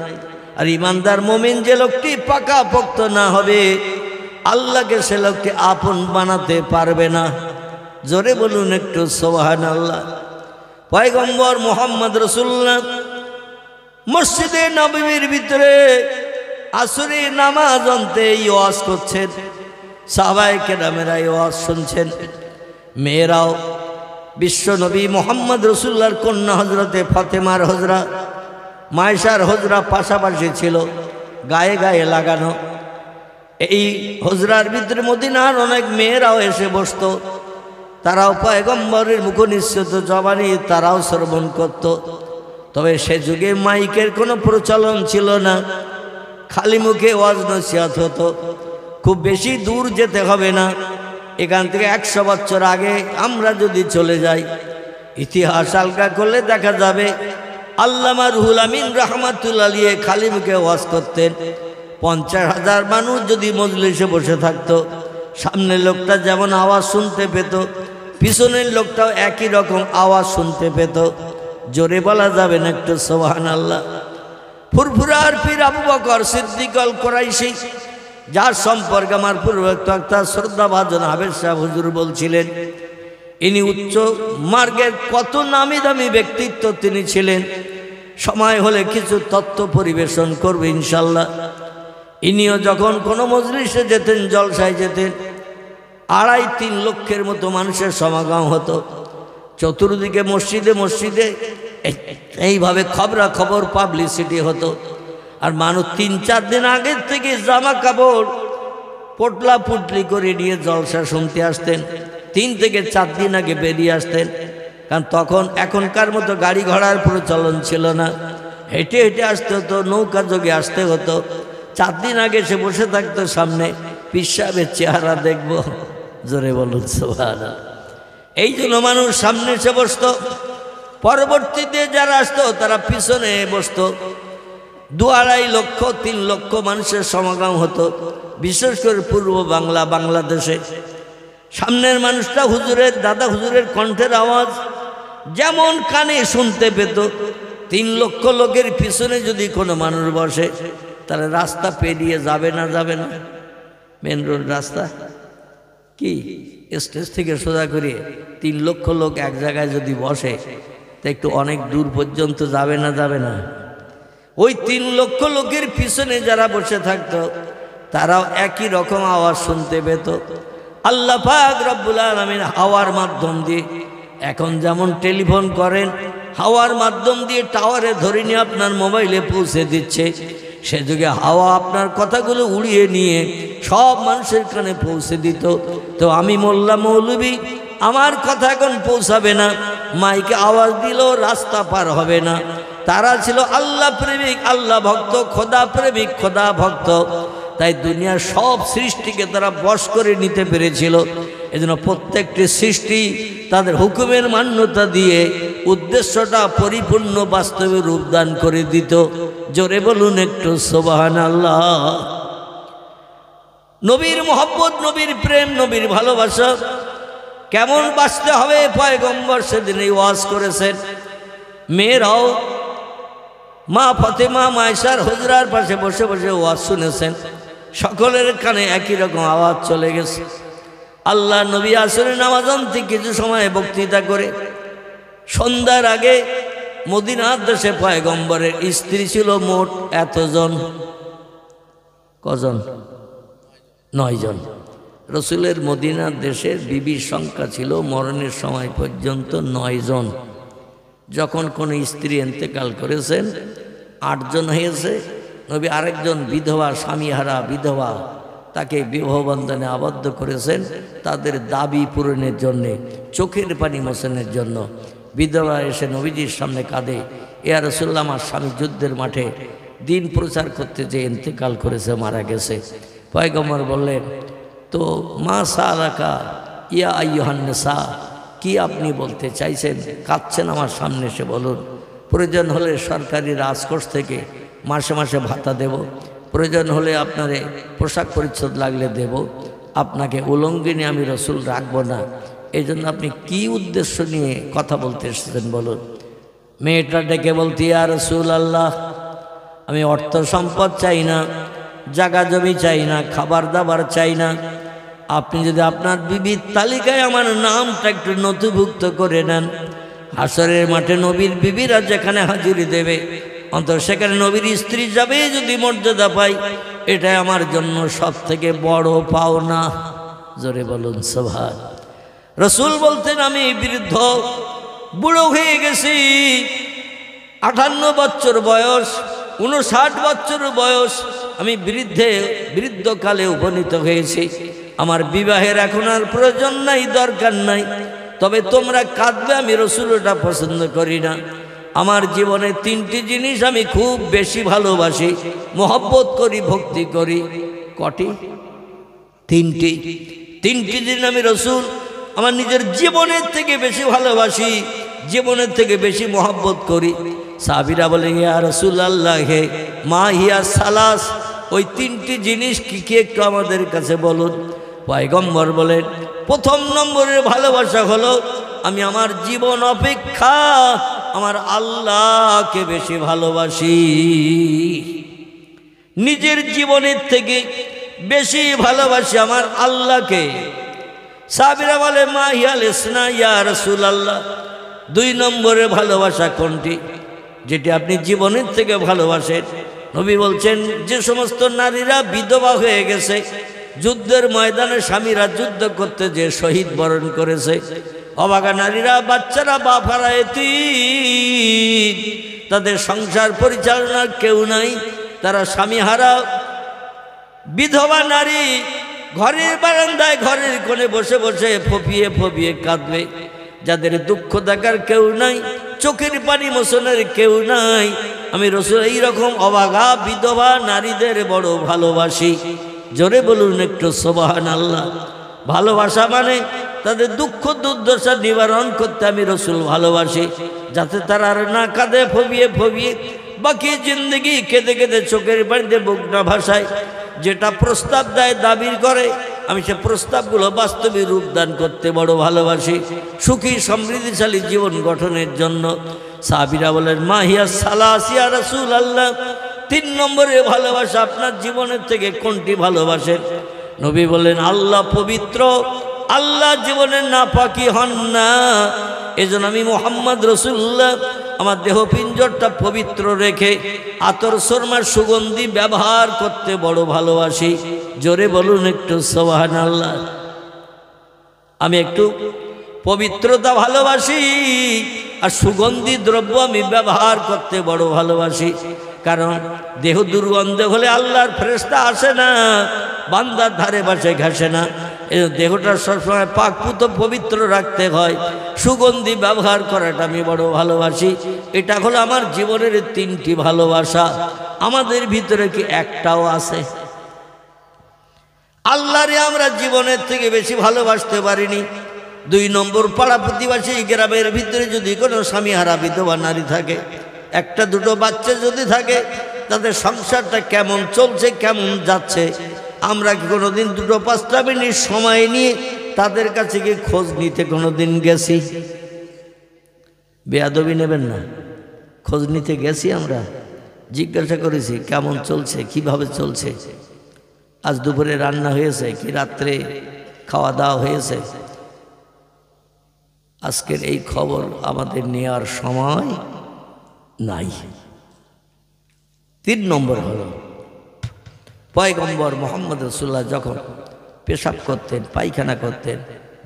A: আর ইমানদার মুমিন যে লোকটি পাকা পোক্ত না হবে, আল্লাহকে সে লোকটি আপন বানাতে পারবে না। জোরে বলুন একটু সুবহানাল্লাহ। পয়গম্বর মুহাম্মদ রাসূলুল্লাহ মসজিদে নববীর ভিতরে আসরের নামাজ অন্তে ওয়াজ করছেন। সাহাবায়ে কেরামেরা ওয়াজ শুনছেন। মেয়েরাও বিশ্ব নবী মুহাম্মদ রাসূলুল্লাহর কন্যা হযরতে ফাতেমার হজরা, মায়েশার হজরা পাশাপাশি ছিল, গায়ে গায়ে লাগানো। এই হজরার ভিতরে মদিনার অনেক মেয়েরাও এসে বসত। তারাও পয়গম্বরের মুখনিসৃত জবানি তারাও শ্রবণ করত। তবে সে যুগে মাইকের কোনো প্রচলন ছিল না, খালি মুখে ওয়াজ নসিহত হতো। খুব বেশি দূর যেতে হবে না, এখান থেকে 100 বছর আগে আমরা যদি চলে যাই, ইতিহাস আলগা করলে দেখা যাবে আল্লামা রুহুল আমিন রাহমাতুল্লাহ আলাইহি খালি মুখে ওয়াজ করতেন। 50,000 মানুষ যদি মজলিসে বসে থাকতো, সামনের লোকটা যেমন আওয়াজ শুনতে পেত, পিছনের লোকটাও একই রকম আওয়াজ শুনতে পেত। জোরে বলা যাবে না একটু সুবহানাল্লাহ। ফুরফুরার পীর আবু বকর সিদ্দিক আল কুরাইশি, যার সম্পর্কে আমার পূর্ববক্তা শ্রদ্ধাভাজন হাবেজ সাহেব হুজুর বলছিলেন, ইনি উচ্চ মার্গের কত নামি দামি ব্যক্তিত্ব তিনি ছিলেন। সময় হলে কিছু তথ্য পরিবেশন করবে ইনশাল্লাহ। ইনিও যখন কোনো মজলিসে যেতেন, জলসায় যেতেন, 2.5-3 লক্ষের মতো মানুষের সমাগম হতো। চতুর্দিকে মসজিদে মসজিদে এইভাবে খবরাখবর পাবলিসিটি হতো। আর মানুষ 3-4 দিন আগের থেকে জামা কাপড় পোটলা পুটলি করে নিয়ে জলসা শুনতে আসতেন। 3 থেকে 4 দিন আগে বেরিয়ে আসতেন, কারণ তখন এখনকার মতো গাড়ি ঘোড়ার প্রচলন ছিল না। হেঁটে হেঁটে আসতে হতো, নৌকা যোগে আসতে হতো। 4 দিন আগে সে বসে থাকতো সামনে, পীর সাহেবের চেহারা দেখবো। জোরে বলুন সুবহানাল্লাহ। এই জন্য মানুষ সামনে এসে বসত, পরবর্তীতে যারা আসতো তারা পিছনে বসত। 2-2.5 লক্ষ 3 লক্ষ মানুষের সমাগম হতো, বিশেষ করে পূর্ব বাংলা, বাংলাদেশে। সামনের মানুষটা হুজুরের, দাদা হুজুরের কণ্ঠের আওয়াজ যেমন কানে শুনতে পেত, 3 লক্ষ লোকের পিছনে যদি কোনো মানুষ বসে তাহলে রাস্তা পেরিয়ে যাবে না? যাবে না? মেন রোড রাস্তা কি স্টেজ থেকে সোজা করে 3 লক্ষ লোক এক জায়গায় যদি বসে তা একটু অনেক দূর পর্যন্ত যাবে না? যাবে না? ওই 3 লক্ষ লোকের পিছনে যারা বসে থাকতো তারাও একই রকম আওয়াজ শুনতে পেত। আল্লাহ পাক রব্বুল আলামিন হাওয়ার মাধ্যম দিয়ে, এখন যেমন টেলিফোন করেন হাওয়ার মাধ্যম দিয়ে টাওয়ারে ধরে নিয়ে আপনার মোবাইলে পৌঁছে দিচ্ছে, সে যুগে হাওয়া আপনার কথাগুলো উড়িয়ে নিয়ে সব মানুষের কানে পৌঁছে দিত। তো আমি মোল্লা মৌলবী, আমার কথা এখন পৌঁছাবে না, মাইকে আওয়াজ দিলেও রাস্তা পার হবে না। তারা ছিল আল্লাহ প্রেমিক, আল্লাহ ভক্ত, খোদা প্রেমিক, খোদা ভক্ত। তাই দুনিয়ার সব সৃষ্টিকে তারা বশ করে নিতে পেরেছিল। এজন্য প্রত্যেকটি সৃষ্টি তাদের হুকুমের মান্যতা দিয়ে উদ্দেশ্যটা পরিপূর্ণ বাস্তবে রূপদান করে দিত। জোরে বলুন একটু সুবহানাল্লাহ। নবীর মহব্বত, নবীর প্রেম, নবীর ভালোবাসা কেমন বাঁচতে হবে পয়গম্বর সেদিন এই ওয়াজ করেছেন। মেয়েরাও মা ফাতেমা, মা আয়েশার হুজরার পাশে বসে বসে ওয়াজ শুনেছেন। সকলের কানে একই রকম আওয়াজ চলে গেছে। আল্লাহ নবী আসরের নামাজ অন্তে কিছু সময় বক্তৃতা করে সন্ধ্যার আগে মদিনার দেশে পয়গম্বরের স্ত্রী ছিল মোট এতজন। কজন? 9 জন। রসুলের মদিনার দেশের বিবির সংখ্যা ছিল মরণের সময় পর্যন্ত 9 জন। যখন কোনো স্ত্রী ইন্তেকাল করেছেন 8 জন হয়েছে। নবী আরেকজন বিধবা, স্বামীহারা বিধবা, তাকে বিবাহ বন্ধনে আবদ্ধ করেছেন তাদের দাবি পূরণের জন্যে, চোখের পানি মোচনের জন্য। বিধবা এসে নবীজির সামনে কাঁদে, ইয়া রাসূলুল্লাহ, আমার স্বামী যুদ্ধের মাঠে দিন প্রচার করতে যে ইন্তেকাল করেছে, মারা গেছে। পয়গম্বর বললেন, তো মা সালাকা ইয়া আইয়ুহান নিসা, কি আপনি বলতে চাইছেন? কাঁদছেন আমার সামনে এসে বলুন। প্রয়োজন হলে সরকারি রাজকোষ থেকে মাসে মাসে ভাতা দেব, প্রয়োজন হলে আপনারে পোশাক পরিচ্ছদ লাগলে দেব, আপনাকে উলঙ্গিনী আমি রসুল রাখবো না। এই জন্য আপনি কি উদ্দেশ্য নিয়ে কথা বলতে এসেছেন বলুন। মেয়েটা ডেকে বলতে, ইয়া রাসূলুল্লাহ, আমি অর্থ সম্পদ চাই না, জায়গা জমি চাই না, খাবার দাবার চাই না। আপনি যদি আপনার বিবির তালিকায় আমার নামটা একটু নথিভুক্ত করে নেন, হাসরের মাঠে নবীর বিবিরা যেখানে হাজিরি দেবে অন্তত সেখানে নবীর স্ত্রী যাবে যদি মর্যাদা পাই, এটাই আমার জন্য সব থেকে বড় পাওনা। জোরে বলুন সুবহান। রসুল বলতেন, আমি বৃদ্ধ, বুড়ো হয়ে গেছি, 58 বছর বয়স, 59 বছর বয়স, আমি বৃদ্ধকালে উপনীত হয়েছি। আমার বিবাহের এখন আর প্রয়োজন নাই, দরকার নাই। তবে তোমরা কাঁদবে, আমি রসুল ওটা পছন্দ করি না। আমার জীবনে 3টি জিনিস আমি খুব বেশি ভালোবাসি, মহব্বত করি, ভক্তি করি। কটি? 3টি। 3টি জিনিস আমি রসুল আমার নিজের জীবনের থেকে বেশি ভালোবাসি, জীবনের থেকে বেশি মহব্বত করি। সাহাবীরা বলে, ইয়া রাসূলুল্লাহ, হে মা হিয়া সালাস, ওই 3টি জিনিস কি কি একটু আমাদের কাছে বলুন। পয়গম্বর বলেন, 1 নম্বরের ভালোবাসা হলো আমি আমার জীবন অপেক্ষা আমার আল্লাহকে বেশি ভালোবাসি, নিজের জীবনের থেকে বেশি ভালোবাসি আমার আল্লাহকে। সাহাবীরা বলে, মা হিয়াল ইসনা ইয়া রাসূলুল্লাহ, 2 নম্বরের ভালোবাসা কোনটি, যেটি আপনি জীবনের থেকে ভালোবাসেন? নবী বলছেন, যে সমস্ত নারীরা বিধবা হয়ে গেছে, যুদ্ধের ময়দানে স্বামীরা যুদ্ধ করতে যে শহীদ বরণ করেছে, অভাগা নারীরা, বাচ্চারা, বাপারা এতিম, তাদের সংসার পরিচালনার কেউ নাই, তারা স্বামীহারা বিধবা নারী, ঘরের বারান্দায় ঘরের কোণে বসে বসে ফপিয়ে ফপিয়ে কাঁদবে, যাদের দুঃখ দেখার কেউ নাই, চোখের পানি মোছনের কেউ নাই। আমি রাসূল এইরকম অভাগা বিধবা নারীদের বড় ভালোবাসি। জোরে বলুন একটু সুবহানাল্লাহ। ভালোবাসা মানে তাদের দুঃখ দুর্দশা নিবারণ করতে আমি রাসূল ভালোবাসি, যাতে তারা আর না কাঁদে ফবিয়ে ফবিয়ে বাকি জিন্দগি কেঁদে কেঁদে চোখের পানিতে বুক না ভাসায়। যেটা প্রস্তাব দেয় দাবির করে, আমি সে প্রস্তাবগুলো বাস্তবে রূপদান করতে বড় ভালোবাসি, সুখী সমৃদ্ধিশালী জীবন গঠনের জন্য। সাহাবীরা বলেন মাহিয়া সালাসিয়া রাসূলুল্লাহ, 3 নম্বরে ভালোবাসা আপনার জীবনের থেকে কোনটি ভালোবাসেন? নবী বলেন আল্লাহ পবিত্র, আল্লাহ জীবনের নাপাকি হন না। এজন্য আমি মুহাম্মদ রাসূলুল্লাহ আমার দেহ পিঞ্জরটা পবিত্র রেখে আতর সুরমার সুগন্ধি ব্যবহার করতে বড় ভালোবাসি। জোরে বলুন একটু সুবহানাল্লাহ। আমি একটু পবিত্রতা ভালোবাসি আর সুগন্ধি দ্রব্য আমি ব্যবহার করতে বড় ভালোবাসি, কারণ দেহ দুর্গন্ধ হলে আল্লাহর ফেরেশতা আসে না, বান্দার ধারে পাশে ঘাসে না। এই দেহটা সবসময় পাকপুত পবিত্র রাখতে হয়, সুগন্ধি ব্যবহার করাটা আমি বড় ভালোবাসি। এটা হলো আমার জীবনের 3টি ভালোবাসা। আমাদের ভিতরে কি একটাও আছে? আল্লাহরে আমরা জীবনের থেকে বেশি ভালোবাসতে পারিনি। 2 নম্বর, পাড়া প্রতিবেশী গ্রামের ভিতরে যদি কোনো স্বামীহারা বিধবা নারী থাকে, 1-2 বাচ্চা যদি থাকে, তাদের সংসারটা কেমন চলছে, কেমন যাচ্ছে, আমরা কি কোনোদিন 2-5টা মিনিট সময় নিয়ে তাদের কাছে গিয়ে খোঁজ নিতে কোনোদিন গেছি? বেয়াদবি নেবেন না, খোঁজ নিতে গেছি, আমরা জিজ্ঞাসা করেছি কেমন চলছে, কিভাবে চলছে, আজ দুপুরে রান্না হয়েছে কি, রাত্রে খাওয়া দাওয়া হয়েছে। আজকের এই খবর আমাদের নেওয়ার সময় নাই। 3 নম্বর হলো পয়গম্বর মুহাম্মদ রাসূলুল্লাহ যখন পেশাব করতেন, পায়খানা করতেন,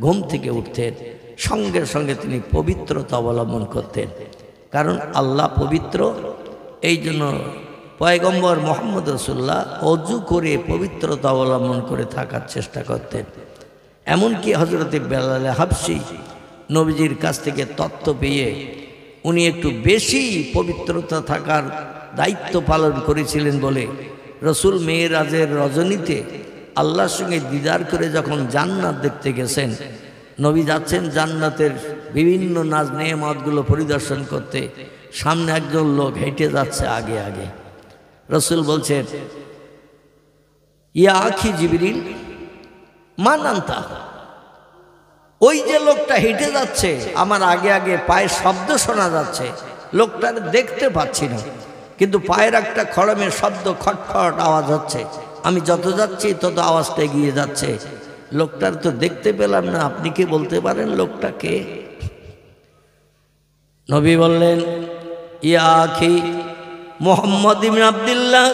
A: ঘুম থেকে উঠতেন, সঙ্গে সঙ্গে তিনি পবিত্রতা অবলম্বন করতেন, কারণ আল্লাহ পবিত্র। এই জন্য পয়গম্বর মুহাম্মদ রাসূলুল্লাহ অজু করে পবিত্রতা অবলম্বন করে থাকার চেষ্টা করতেন। এমনকি হযরতে বেলাল হাবশী নবীজির কাছ থেকে তথ্য পেয়ে উনি একটু বেশি পবিত্রতা থাকার দায়িত্ব পালন করেছিলেন বলে রাসূল মেরাজের রজনীতে আল্লাহর সঙ্গে দিদার করে যখন জান্নাত দেখতে গেছেন, নবী যাচ্ছেন জান্নাতের বিভিন্ন নাজ নেয়ামতগুলো পরিদর্শন করতে, সামনে একজন লোক হেঁটে যাচ্ছে আগে আগে। রাসূল বলছেন ইয়া আখি জিবরিল মান আনতা, ওই যে লোকটা হেঁটে যাচ্ছে আমার আগে আগে, পায়ের শব্দ শোনা যাচ্ছে, লোকটার দেখতে পাচ্ছি না, কিন্তু পায়ের একটা খড়মের শব্দ, খটখট আওয়াজ হচ্ছে, আমি যত যাচ্ছি তত আওয়াজটা এগিয়ে যাচ্ছে, লোকটার তো দেখতে পেলাম না, আপনি কি বলতে পারেন লোকটা কে? নবী বললেন ইয়া আখি মুহাম্মদ ইবনে আব্দুল্লাহ,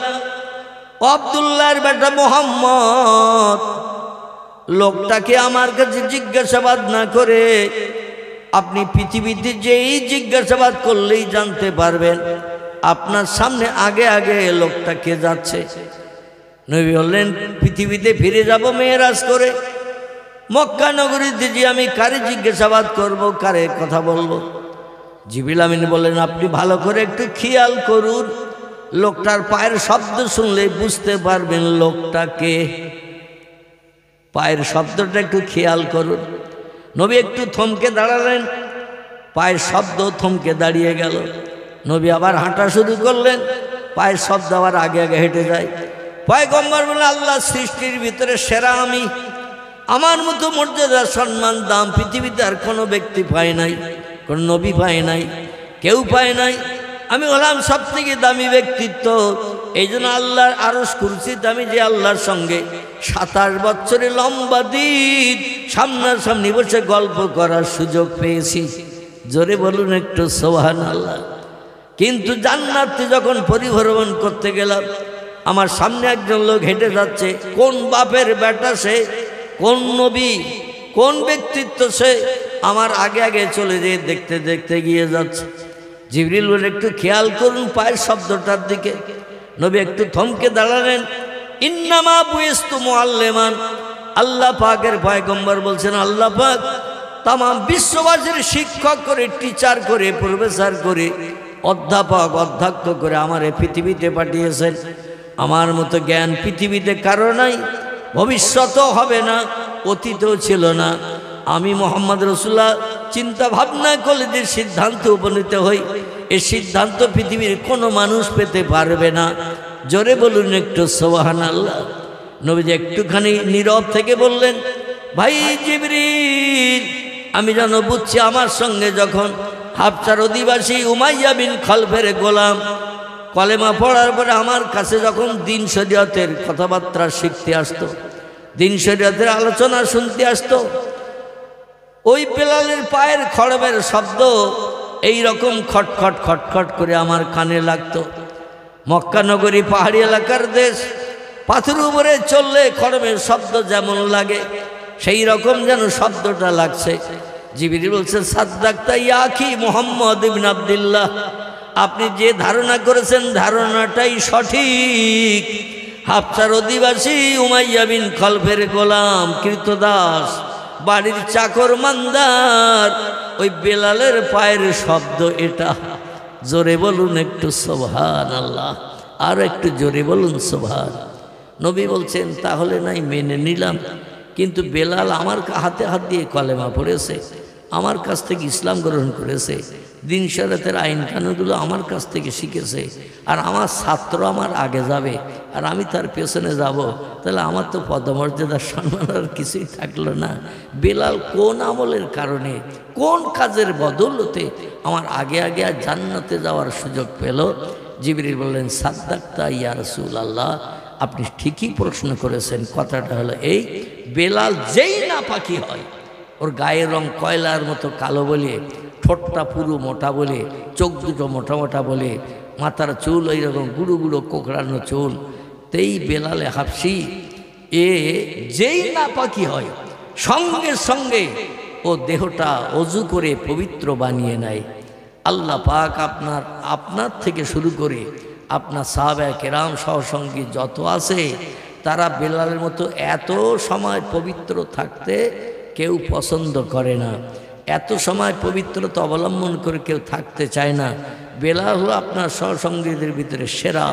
A: ও আব্দুল্লাহর বেটা মুহাম্মদ, লোকটাকে আমার কাছে জিজ্ঞাসাবাদ না করে আপনি পৃথিবীতে যেই জিজ্ঞাসাবাদ করলেই জানতে পারবেন আপনার সামনে আগে আগে লোকটা কে যাচ্ছে। নবী বললেন পৃথিবীতে ফিরে যাব মেরাজ করে, মক্কা নগরীতে যে আমি কারে জিজ্ঞাসাবাদ করব, কারে কথা বলবো? জিবরিল আমিন বললেন আপনি ভালো করে একটু খেয়াল করুন, লোকটার পায়ের শব্দ শুনলে বুঝতে পারবেন লোকটা কে। পায়ের শব্দটা একটু খেয়াল করুন। নবী একটু থমকে দাঁড়ালেন, পায়ের শব্দ থমকে দাঁড়িয়ে গেল। নবী আবার হাঁটা শুরু করলেন, পায়ের শব্দ আবার আগে আগে হেঁটে যায়। পয়গম্বর বলে আল্লাহ সৃষ্টির ভিতরে সেরা আমি, আমার মতো মর্যাদা সম্মান দাম পৃথিবীতে আর কোনো ব্যক্তি পায় নাই, কোনো নবী পায় নাই, কেউ পায় নাই। আমি হলাম সব থেকে দামি ব্যক্তিত্ব। এই জন্য আল্লাহর আরশ কুরসিতে আমি যে আল্লাহর সঙ্গে 27 বছরের লম্বা দিন সামনাসামনি বসে গল্প করার সুযোগ পেয়েছি। জোরে বলুন একটু সুবহানাল্লাহ। কিন্তু জান্নাতে যখন পরিভ্রমণ করতে গেলাম, আমার সামনে একজন লোক হেঁটে যাচ্ছে, কোন বাপের বেটা সে, কোন নবী, কোন ব্যক্তিত্ব সে, আমার আগে আগে চলে যেয়ে দেখতে দেখতে গিয়ে যাচ্ছে। জিবরিল বলে একটু খেয়াল করুন পায়ের শব্দটার দিকে। নবী একটু থমকে দাঁড়ালেন। ইন্নামা বুইস্তু মুআল্লিমান, আল্লাহ পাকের পয়গম্বর বলছেন আল্লাহ পাক তাম বিশ্ববাসীর শিক্ষক করে, টিচার করে, প্রফেসর করে, অধ্যাপক অধ্যক্ষ করে আমার এই পৃথিবীতে পাঠিয়েছেন। আমার মতো জ্ঞান পৃথিবীতে কারো নাই, ভবিষ্যতও হবে না, অতীতও ছিল না। আমি মোহাম্মদ রাসূলুল্লাহ চিন্তা ভাবনা করলে যে সিদ্ধান্ত উপনীত হই, এই সিদ্ধান্ত পৃথিবীর কোনো মানুষ পেতে পারবে না। জোরে বলুন একটু সুবহানাল্লাহ। নবীজি একটুখানি নীরব থেকে বললেন, ভাই জিবরিল, আমি যেন বুঝছি আমার সঙ্গে যখন হাবশার অধিবাসী উমাইয়া বিন খলফের গোলাম কলেমা পড়ার পরে আমার কাছে যখন দিন শরীয়তের কথাবার্তা শিখতে আসতো, দিন শরীয়তের আলোচনা শুনতে আসতো, ওই বেলালের পায়ের খড়মের শব্দ এই রকম খটখট খটখট করে আমার কানে লাগতো। মক্কা নগরী পাহাড়ি এলাকার দেশ, পাথরের উপরে চললে খড়মের শব্দ যেমন লাগে সেই রকম যেন শব্দটা লাগছে। জিবরিল বলছে, সাদ্দাক্তা ইয়া আখি মুহাম্মদ ইবনে আব্দুল্লাহ, আপনি যে ধারণা করেছেন ধারণাটাই সঠিক। হাবশার অধিবাসী উমাইয়া বিন খলফের গোলাম কৃতদাস, বাড়ির চাকর মান্দার, ওই বেলালের পায়ের শব্দ এটা। জোরে বলুন একটু সুবহানাল্লাহ, আর একটু জোরে বলুন সুবহান। নবী বলছেন তাহলে নাই মেনে নিলাম, কিন্তু বেলাল আমার হাতে হাত দিয়ে কলেমা পড়েছে, আমার কাছ থেকে ইসলাম গ্রহণ করেছে, দিন শরীয়তের আইন কানুনগুলো আমার কাছ থেকে শিখেছে, আর আমার ছাত্র আমার আগে যাবে আর আমি তার পেছনে যাব, তাহলে আমার তো পদমর্যাদা সম্মান আর কিছুই থাকলো না। বেলাল কোন আমলের কারণে, কোন কাজের বদৌলতে আমার আগে আগে আর জান্নাতে যাওয়ার সুযোগ পেল? জিবরিল বললেন, সাদ্দাক্তা ইয়া রাসূলুল্লাহ, আপনি ঠিকই প্রশ্ন করেছেন। কথাটা হলো এই, বেলাল যেই নাপাকি হয়, ওর গায়ের রং কয়লার মতো কালো বলে, ঠোঁটটা পুরো মোটা বলে, চোখ দুটো মোটা মোটা বলে, মাথার চুল ওই রকম গুঁড়ো গুঁড়ো কোকড়ানো চুল, তেই বেলালে হাবশি এ যেই নাপাকি হয় সঙ্গে সঙ্গে ও দেহটা অজু করে পবিত্র বানিয়ে নেয়। আল্লাহ পাক আপনার থেকে শুরু করে আপনার সাহাবায়ে কেরাম সহসঙ্গী যত আছে, তারা বেলালের মতো এত সময় পবিত্র থাকতে কেউ পছন্দ করে না, এত সময় পবিত্রতা অবলম্বন করে কেউ থাকতে চায় না। বেলাল হলো আপনার সহসঙ্গীদের ভিতরে সেরা।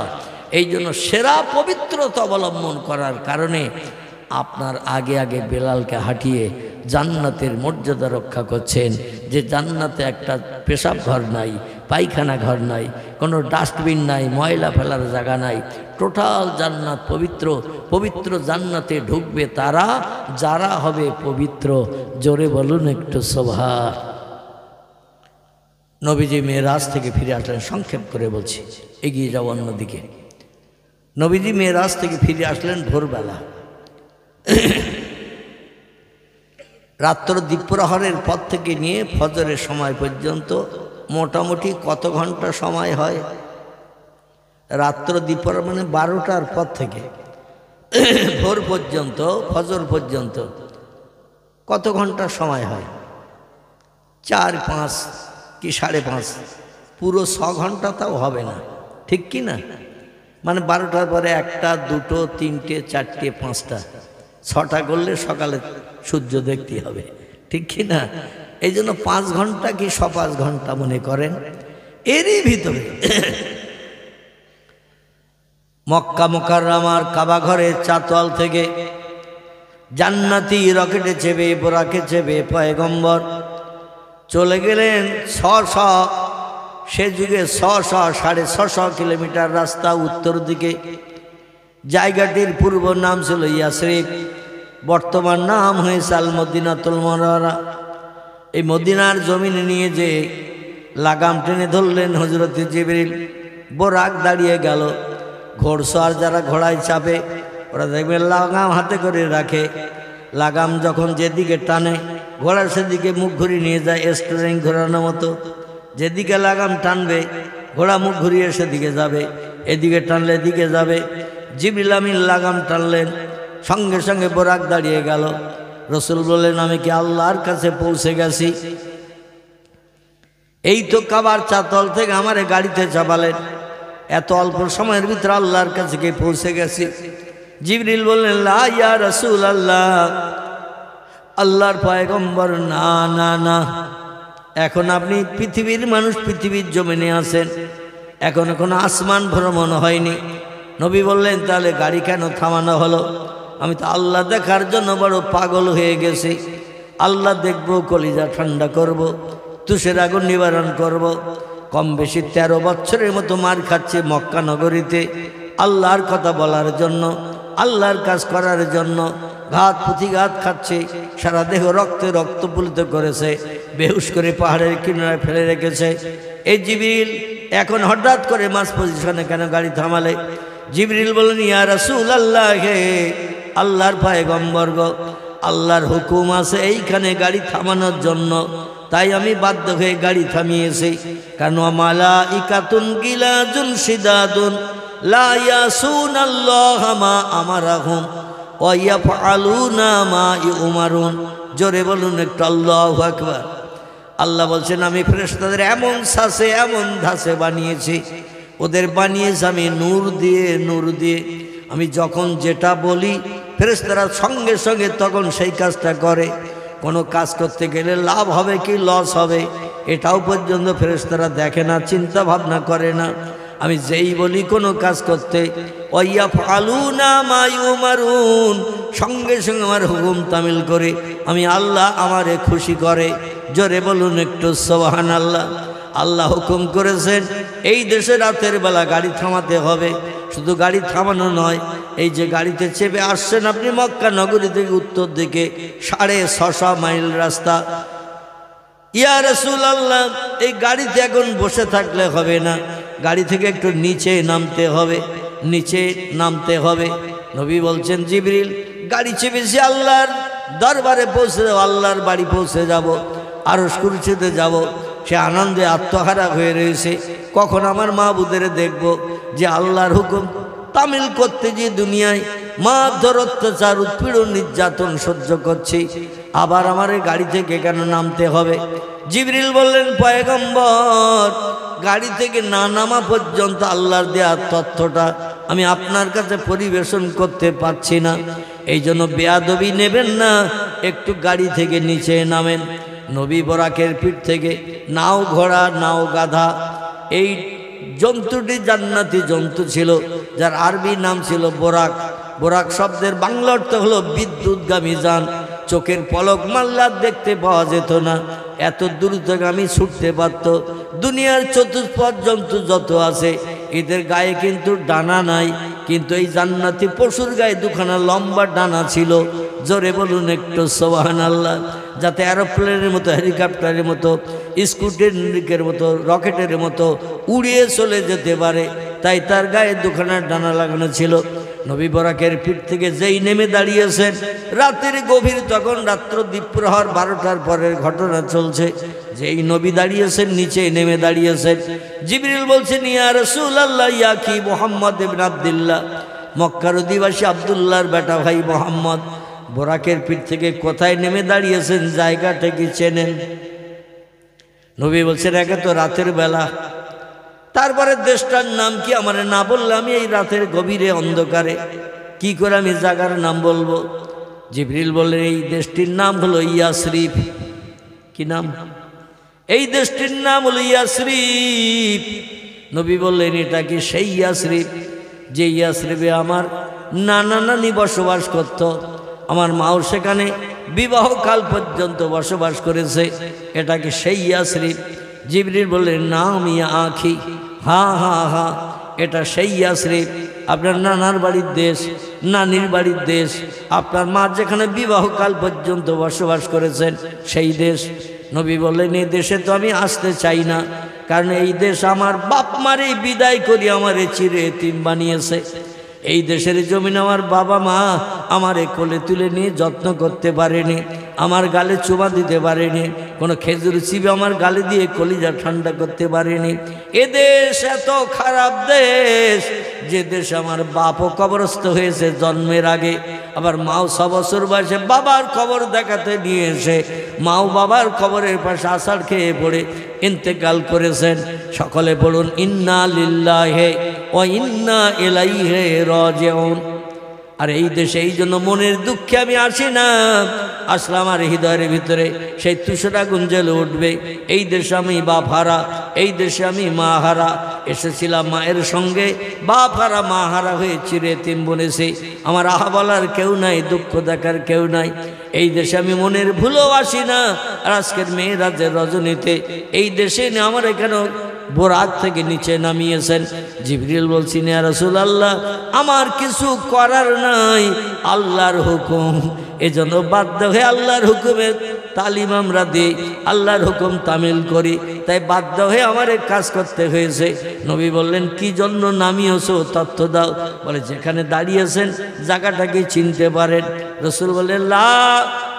A: এই জন্য সেরা পবিত্রতা অবলম্বন করার কারণে আপনার আগে আগে বেলালকে হাঁটিয়ে জান্নাতের মর্যাদা রক্ষা করছেন। যে জান্নাতে একটা পেশাব ঘর নাই, পায়খানা ঘর নাই, কোনো ডাস্টবিন নাই, ময়লা ফেলার জায়গা নাই, টোটাল জান্নাত পবিত্র। পবিত্র জান্নাতে ঢুকবে তারা যারা হবে পবিত্র। জোরে বলুন একটু সুবহান। নবীজি মেরাজ থেকে ফিরে আসলেন, সংক্ষেপ করে বলছি, এগিয়ে যাও অন্যদিকে। নবীজি মেরাজ থেকে ফিরে আসলেন ভোরবেলা। রাত্র দ্বীপ্রহরের পর থেকে নিয়ে ফজরের সময় পর্যন্ত মোটামুটি কত ঘন্টা সময় হয়? রাত্র দ্বীপ্রহর মানে 12টার পর থেকে ভোর পর্যন্ত, ফজর পর্যন্ত কত ঘন্টা সময় হয়? 4-5 কি 5.5, পুরো 6 ঘন্টা তাও হবে না, ঠিক কি না? মানে 12টার পরে 1টা, 2টো, 3টে, 4টে, 5টা, 6টা করলে সকালে সূর্য দেখতে হবে, ঠিক কি না? এই জন্য 5 ঘন্টা কি 5 ঘন্টা মনে করেন। এরই ভিতরে মক্কা মুকাররমার কাবা ঘরের চাতওয়াল থেকে জান্নাতি রকেটে চেপে, বোরাকে চেপে পয়গম্বর চলে গেলেন 600, সে যুগে 600-650 কিলোমিটার রাস্তা উত্তর দিকে। জায়গাটির পূর্ব নাম ছিল ইয়াসরিব, বর্তমান নাম হয়েছে আল মদিনাতুল মুনাওয়ারা। এই মদিনার জমিনে নিয়ে যে লাগাম টেনে ধরলেন হযরত জিবরিল। বোরাক দাঁড়িয়ে গেল। ঘোড়সওয়ার যারা ঘোড়ায় চাপে ওরা দেখবেন লাগাম হাতে করে রাখে। লাগাম যখন যেদিকে টানে ঘোড়া সেদিকে মুখ ঘুরিয়ে নিয়ে যায়, স্টিয়ারিং ঘোরানোর মতো। যেদিকে লাগাম টানবে ঘোড়া মুখ ঘুরিয়ে সেদিকে যাবে, এদিকে টানলে এদিকে যাবে। জিবরিল আমিন লাগাম টানলেন, সঙ্গে সঙ্গে বোরাক দাঁড়িয়ে গেল। রসুল বললেন, আমি কি আল্লাহর কাছে পৌঁছে গেছি? এই তো কাবার চাতল থেকে আমারে গাড়িতে চাপালেন, এত অল্প সময়ের ভিতরে আল্লাহর কাছে গিয়ে পৌঁছে গেছি। জিবরিল বললেন লা ইয়া রাসূলুল্লাহ, আল্লাহর পয়গম্বর, না না না, এখন আপনি পৃথিবীর মানুষ, পৃথিবীর জমিনে আছেন, এখন কোনো আসমান ভ্রমণ হয়নি। নবী বললেন তাহলে গাড়ি কেন থামানো হলো? আমি তো আল্লাহ দেখার জন্য বড় পাগল হয়ে গেছি। আল্লাহ দেখব, কলিজা ঠান্ডা করব, তুষের আগুন নিবারণ করব। কম বেশি 13 বছরের মতো মার খাচ্ছে মক্কা নগরীতে আল্লাহর কথা বলার জন্য, আল্লাহর কাজ করার জন্য। ঘাত প্রতিঘাত খাচ্ছে, সারা দেহ রক্তে রক্তপুলিত করেছে, বেহুশ করে পাহাড়ের কিনারায় ফেলে রেখেছে। এই জিবরিল এখন হঠাৎ করে মাঝ পজিশনে কেন গাড়ি থামালে? জিবরিল বলেন ইয়া রাসূলুল্লাহ, হে আল্লাহর পয়গম্বর গো, আল্লাহর হুকুম আছে এইখানে গাড়ি থামানোর জন্য, তাই আমি বাধ্য হয়ে গাড়ি থামিয়েছি। কারণ মালাইকাতুন গিলাজুন শিদাদুন লা ইয়াসুনাল্লাহা মা আমারাহুম ওয়া ইয়াফআলুনা মা ইউমারুন। জোরে বলুন একটু আল্লাহু আকবার। আল্লাহ বলছেন আমি ফেরেশতাদের এমন সাসে এমন ধাসে বানিয়েছি, ওদের বানিয়েছি আমি নূর দিয়ে, নূর দিয়ে। আমি যখন যেটা বলি ফেরেশতারা সঙ্গে সঙ্গে তখন সেই কাজটা করে। কোনো কাজ করতে গেলে লাভ হবে কি লস হবে এটাও পর্যন্ত ফেরেশতারা দেখে না, চিন্তা ভাবনা করে না। আমি যেই বলি কোনো কাজ করতে, ওয়াইয়াফআলুনা মা ইউমারুন, সঙ্গে সঙ্গে আমার হুকুম তামিল করে আমি আল্লাহ আমারে খুশি করে। জোরে বলুন একটু সুবহানাল্লাহ। আল্লাহ হুকুম করেছেন এই দেশে রাতের বেলা গাড়ি থামাতে হবে। শুধু গাড়ি থামানো নয়, এই যে গাড়িতে চেপে আসছেন আপনি মক্কা নগরী থেকে উত্তর দিকে 650 মাইল রাস্তা। ইয়া রাসূলুল্লাহ, এই গাড়িতে এখন বসে থাকলে হবে না, গাড়ি থেকে একটু নিচে নামতে হবে, নিচে নামতে হবে। নবী বলছেন জিবরিল গাড়ি চেপেছি আল্লাহর দরবারে পৌঁছে যাব, আল্লাহর বাড়ি পৌঁছে যাব, আরশ কুরসিতে যাব। সে আনন্দে আত্মহারা হয়ে রয়েছে, কখন আমার মাহবুদের দেখব যে আল্লাহর হুকুম তামিল করতে যে দুনিয়ায় মারধর, অত্যাচার, উৎপীড়ন, নির্যাতন সহ্য করছি, আবার আমার এই গাড়ি থেকে কেন নামতে হবে? জিবরিল বললেন পয়গম্বর, গাড়ি থেকে না নামা পর্যন্ত আল্লাহর দেয়া তথ্যটা আমি আপনার কাছে পরিবেশন করতে পারছি না, এই জন্য বেয়াদবি নেবেন না, একটু গাড়ি থেকে নিচে নামেন। নবী বরাকের পিঠ থেকে নাও ঘোড়া, নাও গাধা, এই জন্তুটি জান্নাতি জন্তু ছিল, যার আরবি নাম ছিল বোরাক। বোরাক শব্দের বাংলা অর্থ হলো বিদ্যুৎগামী যান। চোখের পলক মারলে দেখতে পাওয়া যেত না, এত দ্রুতগামী ছুটতে পারত। দুনিয়ার চতুষ্পদ জন্তু যত আছে এদের গায়ে কিন্তু ডানা নাই, কিন্তু এই জান্নাতি পশুর গায়ে দুখানা লম্বা ডানা ছিল। জোরে বলুন একটু সুবহানাল্লাহ। যাতে এরোপ্লেনের মতো, হেলিকপ্টারের মতো, স্কুটের মতো, রকেটের মতো উড়িয়ে চলে যেতে পারে, তাই তার গায়ে দুখানা ডানা লাগানো ছিল। নবী বরাকের পিঠ থেকে যেই নেমে দাঁড়িয়েছেন, রাতের গভীর, তখন রাত্র দ্বীপ্রহর 12টার পরের ঘটনা চলছে। যেই নবী দাঁড়িয়েছেন নিচে নেমে দাঁড়িয়েছেন। জিবরিল বলছেন ইয়া রাসূলুল্লাহ, ইয়া কি মুহাম্মদ ইবনে আব্দুল্লাহ, মক্কার অধিবাসী আব্দুল্লাহর বেটা ভাই মুহাম্মদ বোরাকের পিঠ থেকে কোথায় নেমে দাঁড়িয়েছেন, জায়গাটা কি চেনেন? নবী বলছেন একে তো রাতের বেলা, তারপরে দেশটার নাম কি আমার না বললে আমি এই রাতের গভীরে অন্ধকারে কি করে আমি জায়গার নাম বলবো? জিবরিল বললেন এই দেশটির নাম হলো ইয়াসরিব। কি নাম? এই দেশটির নাম হলো ইয়াসরিব। নবী বললেন এটা কি সেই ইয়াসরিব যে ইয়াসরিবে আমার নানা নানি বসবাস করত, আমার মাও সেখানে বিবাহকাল পর্যন্ত বসবাস করেছে, এটা কি সেই ইয়াসরিব? জিবরিল বললেন নাম ইয়া আখি, হ্যাঁ হ্যাঁ হ্যাঁ, এটা সেই ইয়াসরিব, আপনার নানার বাড়ির দেশ, নানির বাড়ির দেশ, আপনার মা যেখানে বিবাহকাল পর্যন্ত বসবাস করেছেন সেই দেশ। নবী বললেন এই দেশে তো আমি আসতে চাই না, কারণ এই দেশ আমার বাপ মারে বিদায় করি আমারে চিরে এতিম বানিয়েছে। এই দেশের জমিন আমার বাবা মা আমারে কোলে তুলে নিয়ে যত্ন করতে পারেনি, আমার গালে চুমা দিতে পারেনি, কোনো খেজুর চিবে আমার গালে দিয়ে কলিজা ঠান্ডা করতে পারেনি। এ দেশ এত খারাপ দেশ যে দেশ আমার বাপও কবরস্থ হয়েছে জন্মের আগে, আবার মাও 6 বছর বয়সে বাবার কবর দেখাতে নিয়ে এসে মাও বাবার কবরের পাশে আছাড় খেয়ে পড়ে ইন্তেকাল করেছেন। সকলে বলুন ইন্না লিল্লাহি ওয়া ইন্না ইলাইহি রাজিউন। আর এই দেশে এই জন্য মনের দুঃখে আমি আসি না, আসলাম আর হৃদয়ের ভিতরে সেই তুষার আগুন জ্বলে উঠবে। এই দেশে আমি বাপ হারা, এই দেশে আমি মা হারা, এসেছিলাম মায়ের সঙ্গে, বাপ হারা মা হারা হয়ে চিরে তিম বনেছে। আমার আহা বলার কেউ নাই, দুঃখ দেখার কেউ নাই। এই দেশে আমি মনের ভুলেও আসি না। আর আজকের মেয়েরাজের রজনীতে এই দেশে আমার এখানে বোরাক থেকে নিচে নামিয়েছেন। জিবরিল বলছেন, ইয়া রাসূলুল্লাহ, আমার কিছু করার নাই, আল্লাহর হুকুম। এজন্য বাধ্য হয়ে আল্লাহর হুকুমের তালিম আমরা দিই, আল্লাহর হুকুম তামিল করি, তাই বাধ্য হয়ে আমার কাজ করতে হয়েছে। নবী বললেন, কি জন্য নামিয়েছো তথ্য দাও। বলে, যেখানে দাঁড়িয়েছেন জায়গাটাকে চিনতে পারেন? রাসূল বললেন, লা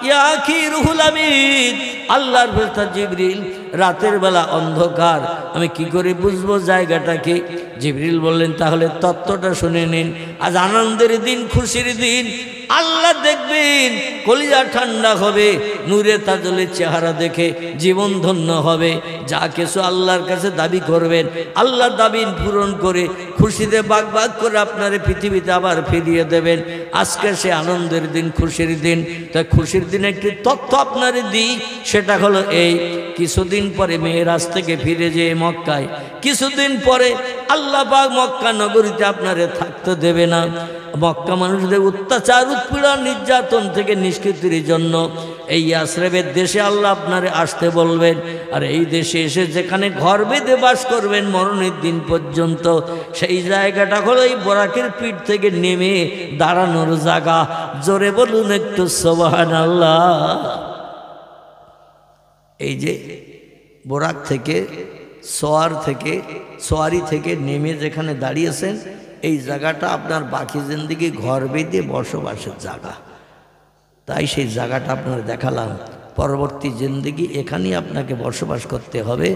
A: ইয়া আখি রুহুল আমিন, আল্লাহর ফেরেশতা জিবরিল, রাতের বেলা অন্ধকার, আমি কি করে বুঝবো জায়গাটাকে? জিবরিল বললেন, তাহলে তত্ত্বটা শুনে নিন। আজ আনন্দের দিন, খুশির দিন, আল্লাহ দেখবেন, কলিজা ঠান্ডা হবে, নূরে তাজলের চেহারা দেখে জীবন ধন্য হবে। যা কিছু আল্লাহর কাছে দাবি করবেন, আল্লাহ দাবি পূরণ করে খুশিতে বাগ বাগ করে আপনার পৃথিবীতে আবার ফিরিয়ে দেবেন। আজকে সে আনন্দের দিন, খুশির দিন। তাই খুশির দিনে একটি তথ্য আপনারে দিই, সেটা হলো এই, কিছুদিন পরে মেরাজ থেকে ফিরে যেয়ে মক্কায়, কিছুদিন পরে আল্লাহ পাক মক্কা নগরীতে আপনারে থাকতে দেবে না। মক্কা মানুষদের অত্যাচার, উৎপীড়ন, নির্যাতন থেকে নিষ্কৃতির জন্য এই ইয়াসরিবের দেশে আল্লাহ আপনারে আসতে বলবেন। আর এই দেশে এসে যেখানে ঘর বেঁধে বাস করবেন মরণের দিন পর্যন্ত, সেই জায়গাটা হলো এই বোরাকের পিঠ থেকে নেমে দাঁড়ানোর জায়গা। জোরে বলুন একটু সুবহানাল্লাহ। এই যে বোরাক থেকে, সোয়ারি থেকে নেমে যেখানে দাঁড়িয়েছেন, এই জায়গাটা আপনার বাকি জিন্দেগি ঘর বেঁধে বসবাসের জায়গা। তাই সেই জায়গাটা আপনার দেখালাম। পরবর্তী জিন্দেগি এখানেই আপনাকে বসবাস করতে হবে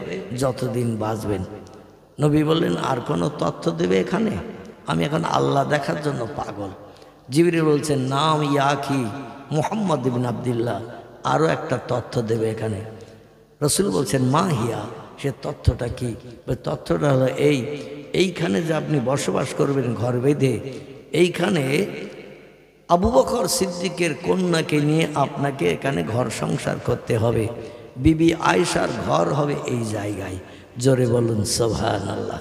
A: যতদিন বাঁচবেন। নবী বললেন, আর কোনো তথ্য দেবে এখানে? আমি এখন আল্লাহ দেখার জন্য পাগল। জিবরিল বলছেন, নাম ইয়াকি মুহাম্মদ ইবনে আব্দুল্লাহ, আরও একটা তথ্য দেবে এখানে। রাসূল বলছেন, মা হিয়া, সে তথ্যটা কি? তথ্যটা হলো এইখানে যে আপনি বসবাস করবেন ঘর বেঁধে, এইখানে আবু বকর সিদ্দিকের কন্যাকে নিয়ে আপনাকে এখানে ঘর সংসার করতে হবে। বিবি আয়েশার ঘর হবে এই জায়গায়। জোরে বলুন সুবহানাল্লাহ।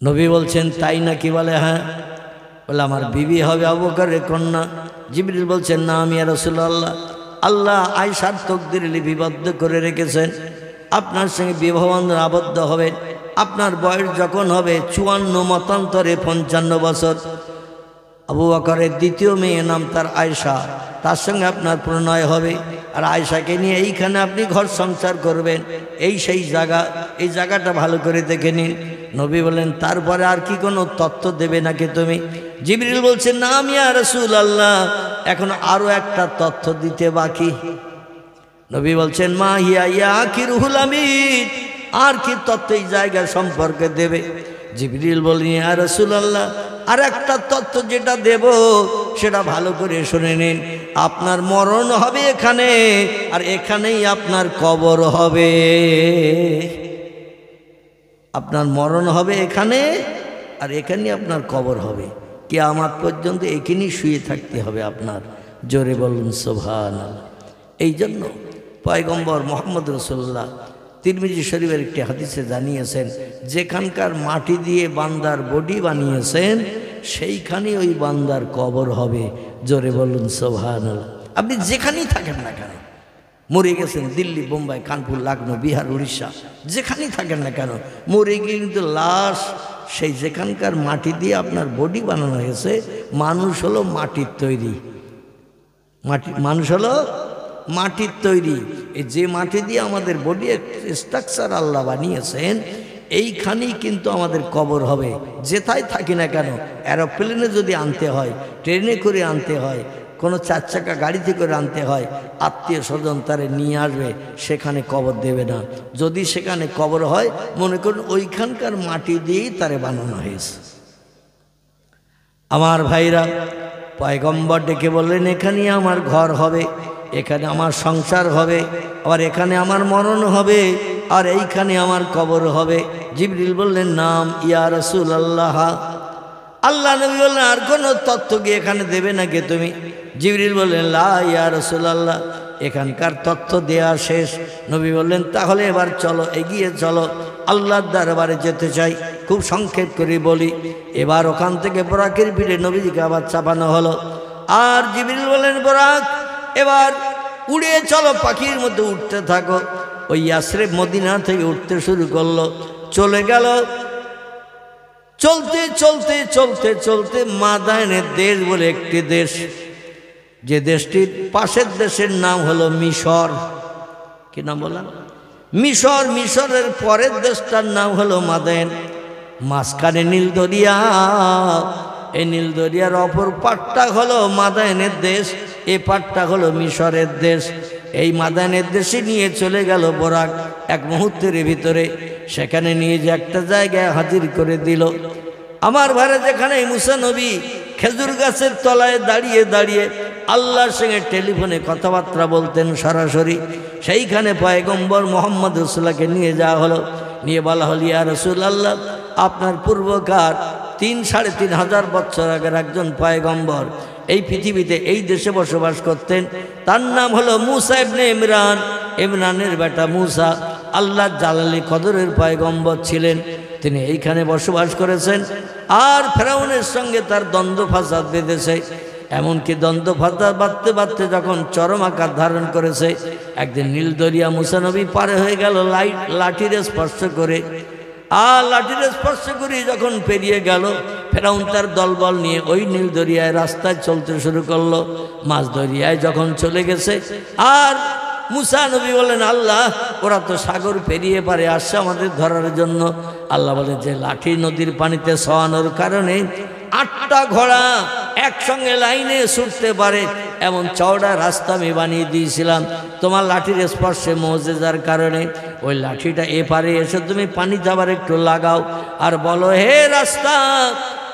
A: নবী বলছেন, তাই নাকি? বলে, হ্যাঁ। বলে, আমার বিবি হবে আবু বকরের কন্যা। জিবরিল বলছেন, না, আমি ইয়া রাসূলুল্লাহ, আল্লাহ আয়েশার তকদির লিপিবদ্ধ করে রেখেছেন, আপনার সঙ্গে বিবাহ বন্ধন আবদ্ধ হবেন। আপনার বয়স যখন হবে 54, মতান্তরে 55 বছর। আবু বকরের দ্বিতীয় মেয়ে নাম তার আয়েশা, তার সঙ্গে আপনার প্রণয় হবে। আর আয়েশাকে নিয়ে এইখানে আপনি ঘর সংসার করবেন। এই সেই জায়গা, এই জায়গাটা ভালো করে দেখে নিন। নবী বলেন, তারপরে আর কি কোনো তথ্য দেবে নাকি তুমি? জিবরিল বলছেন, না, ইয়া রাসূলুল্লাহ, এখন আরও একটা তথ্য দিতে বাকি। নবী বলছেন, মা হিয়া ইয়া আখি রুহুল আমিন, আর কি তথ্য এই জায়গা সম্পর্কে দেবে? জিবরিল বললেন, ইয়া রাসূলুল্লাহ, আর একটা তথ্য যেটা দেব সেটা ভালো করে শুনে নিন। আপনার মরণ হবে এখানে, আর এখানেই আপনার কবর হবে। আপনার মরণ হবে এখানে, আর এখানেই আপনার কবর হবে। কিয়ামত পর্যন্ত এখানেই শুয়ে থাকতে হবে আপনার। জোরে বলুন সুবহানাল্লাহ। এই জন্য পয়গম্বর মুহাম্মদ রাসূলুল্লাহ তিরমিজি শরীফের একটি হাদিসে জানিয়েছেন, যেখানকার মাটি দিয়ে বান্দার বডি বানিয়েছেন সেইখানেই ওই বান্দার কবর হবে। জোরে বলুন সুবহানাল্লাহ। আপনি যেখানেই থাকেন না কেন, মরে গেছেন দিল্লি, বোম্বাই, কানপুর, লখনৌ, বিহার, উড়িষ্যা, যেখানেই থাকেন না কেন, মরে গিয়ে কিন্তু লাশ সেই যেখানকার মাটি দিয়ে আপনার বডি বানানো হয়েছে, মানুষ হলো মাটির তৈরি। মানুষ হলো মাটির তৈরি। এই যে মাটি দিয়ে আমাদের বডি স্ট্রাকচার আল্লাহ বানিয়েছেন, এইখানেই কিন্তু আমাদের কবর হবে। যেথায় থাকি না কেন, এরোপ্লেনে যদি আনতে হয়, ট্রেনে করে আনতে হয়, কোনো 4 চাকা গাড়িতে করে আনতে হয়, আত্মীয় স্বজন তারে নিয়ে আসবে, সেখানে কবর দেবে না। যদি সেখানে কবর হয়, মনে করুন ওইখানকার মাটি দিয়েই তারে বানানো হয়েছে। আমার ভাইরা, পয়গম্বর ডেকে বললেন, এখানেই আমার ঘর হবে, এখানে আমার সংসার হবে, আবার এখানে আমার মরণ হবে, আর এইখানে আমার কবর হবে। জিবরিল বললেন, নাম ইয়া রাসূলুল্লাহ, আল্লাহ নবী বললেন আর কোনো তথ্য কি এখানে দেবে নাকি তুমি? জিবরিল বললেন লা ইয়া রাসূলুল্লাহ, এখানকার তথ্য দেয়া শেষ। নবী বললেন তাহলে এবার চলো, এগিয়ে চলো, আল্লাহর দরবারে যেতে চাই। খুব সংক্ষেপ করে বলি, এবার ওখান থেকে বোরাকের পিঠে নবীজিকে আবার চাপানো হলো। আর জিবরিল বললেন বোরাক এবার উড়ে চলো, পাখির মধ্যে উঠতে থাকো। ওই ইয়াসরিব মদিনা থেকে উঠতে শুরু করলো, চলে গেল। চলতে চলতে চলতে চলতে মাদায়েনের দেশ বলে একটি দেশ, যে দেশটির পাশের দেশের নাম হলো মিশর। কি নাম বললাম? মিশর। মিশরের পরের দেশটার নাম হলো মাদায়েন। মাঝখানে নীল দরিয়া, এই নীল দরিয়ার অপর পাটটা হলো মাদায়েনের দেশ, এ পাটটা হলো মিশরের দেশ। এই মাদায়েনের দেশে নিয়ে চলে গেল বোরাক এক মুহূর্তের ভিতরে। সেখানে নিয়ে যে একটা জায়গায় হাজির করে দিল। আমার ভাইরা, যেখানে মুসা নবী খেজুর গাছের তলায় দাঁড়িয়ে দাঁড়িয়ে আল্লাহর সঙ্গে টেলিফোনে কথাবার্তা বলতেন সরাসরি, সেইখানে পয়গম্বর মোহাম্মদ রাসূলুল্লাহকে নিয়ে যাওয়া হলো। নিয়ে বলা হল ইয়া রাসূলুল্লাহ, আপনার পূর্বকার ৩-৩.৫০০ বছর আগের একজন পয়গম্বর এই পৃথিবীতে এই দেশে বসবাস করতেন। তার নাম হলো মুসা ইবনে ইমরান। ইমরানের বেটা মুসা আল্লাহ জালালি কদরের পয়গম্বর ছিলেন। তিনি এইখানে বসবাস করেছেন। আর ফেরাউনের সঙ্গে তার দ্বন্দ্ব ফাসাদ বেঁধেছে। এমনকি দ্বন্দ্ব ফাসাদ বাঁধতে বাঁধতে যখন চরম আকার ধারণ করেছে, একদিন নীল দরিয়া মুসা নবী পারে হয়ে গেল লাঠির স্পর্শ করে। আর লাঠির স্পর্শ করে যখন পেরিয়ে গেল, ফেরাউন তার দলবল নিয়ে ওই নীল দরিয়ায় রাস্তায় চলতে শুরু করলো। মাঝ দরিয়ায় যখন চলে গেছে, আর মুসা নবী বলেন আল্লাহ, ওরা তো সাগর পেরিয়ে পারে আসছে আমাদের ধরার জন্য। আল্লাহ বলে যে লাঠি নদীর পানিতে শোয়ানোর কারণে 8টা ঘোড়া একসঙ্গে লাইনে ছুটতে পারে এমন চওড়া রাস্তা আমি বানিয়ে দিয়েছিলাম তোমার লাঠির স্পর্শে, মুজিজার কারণে। ওই লাঠিটা এপারে এসে তুমি পানিতে আবার একটু লাগাও আর বলো, হে রাস্তা,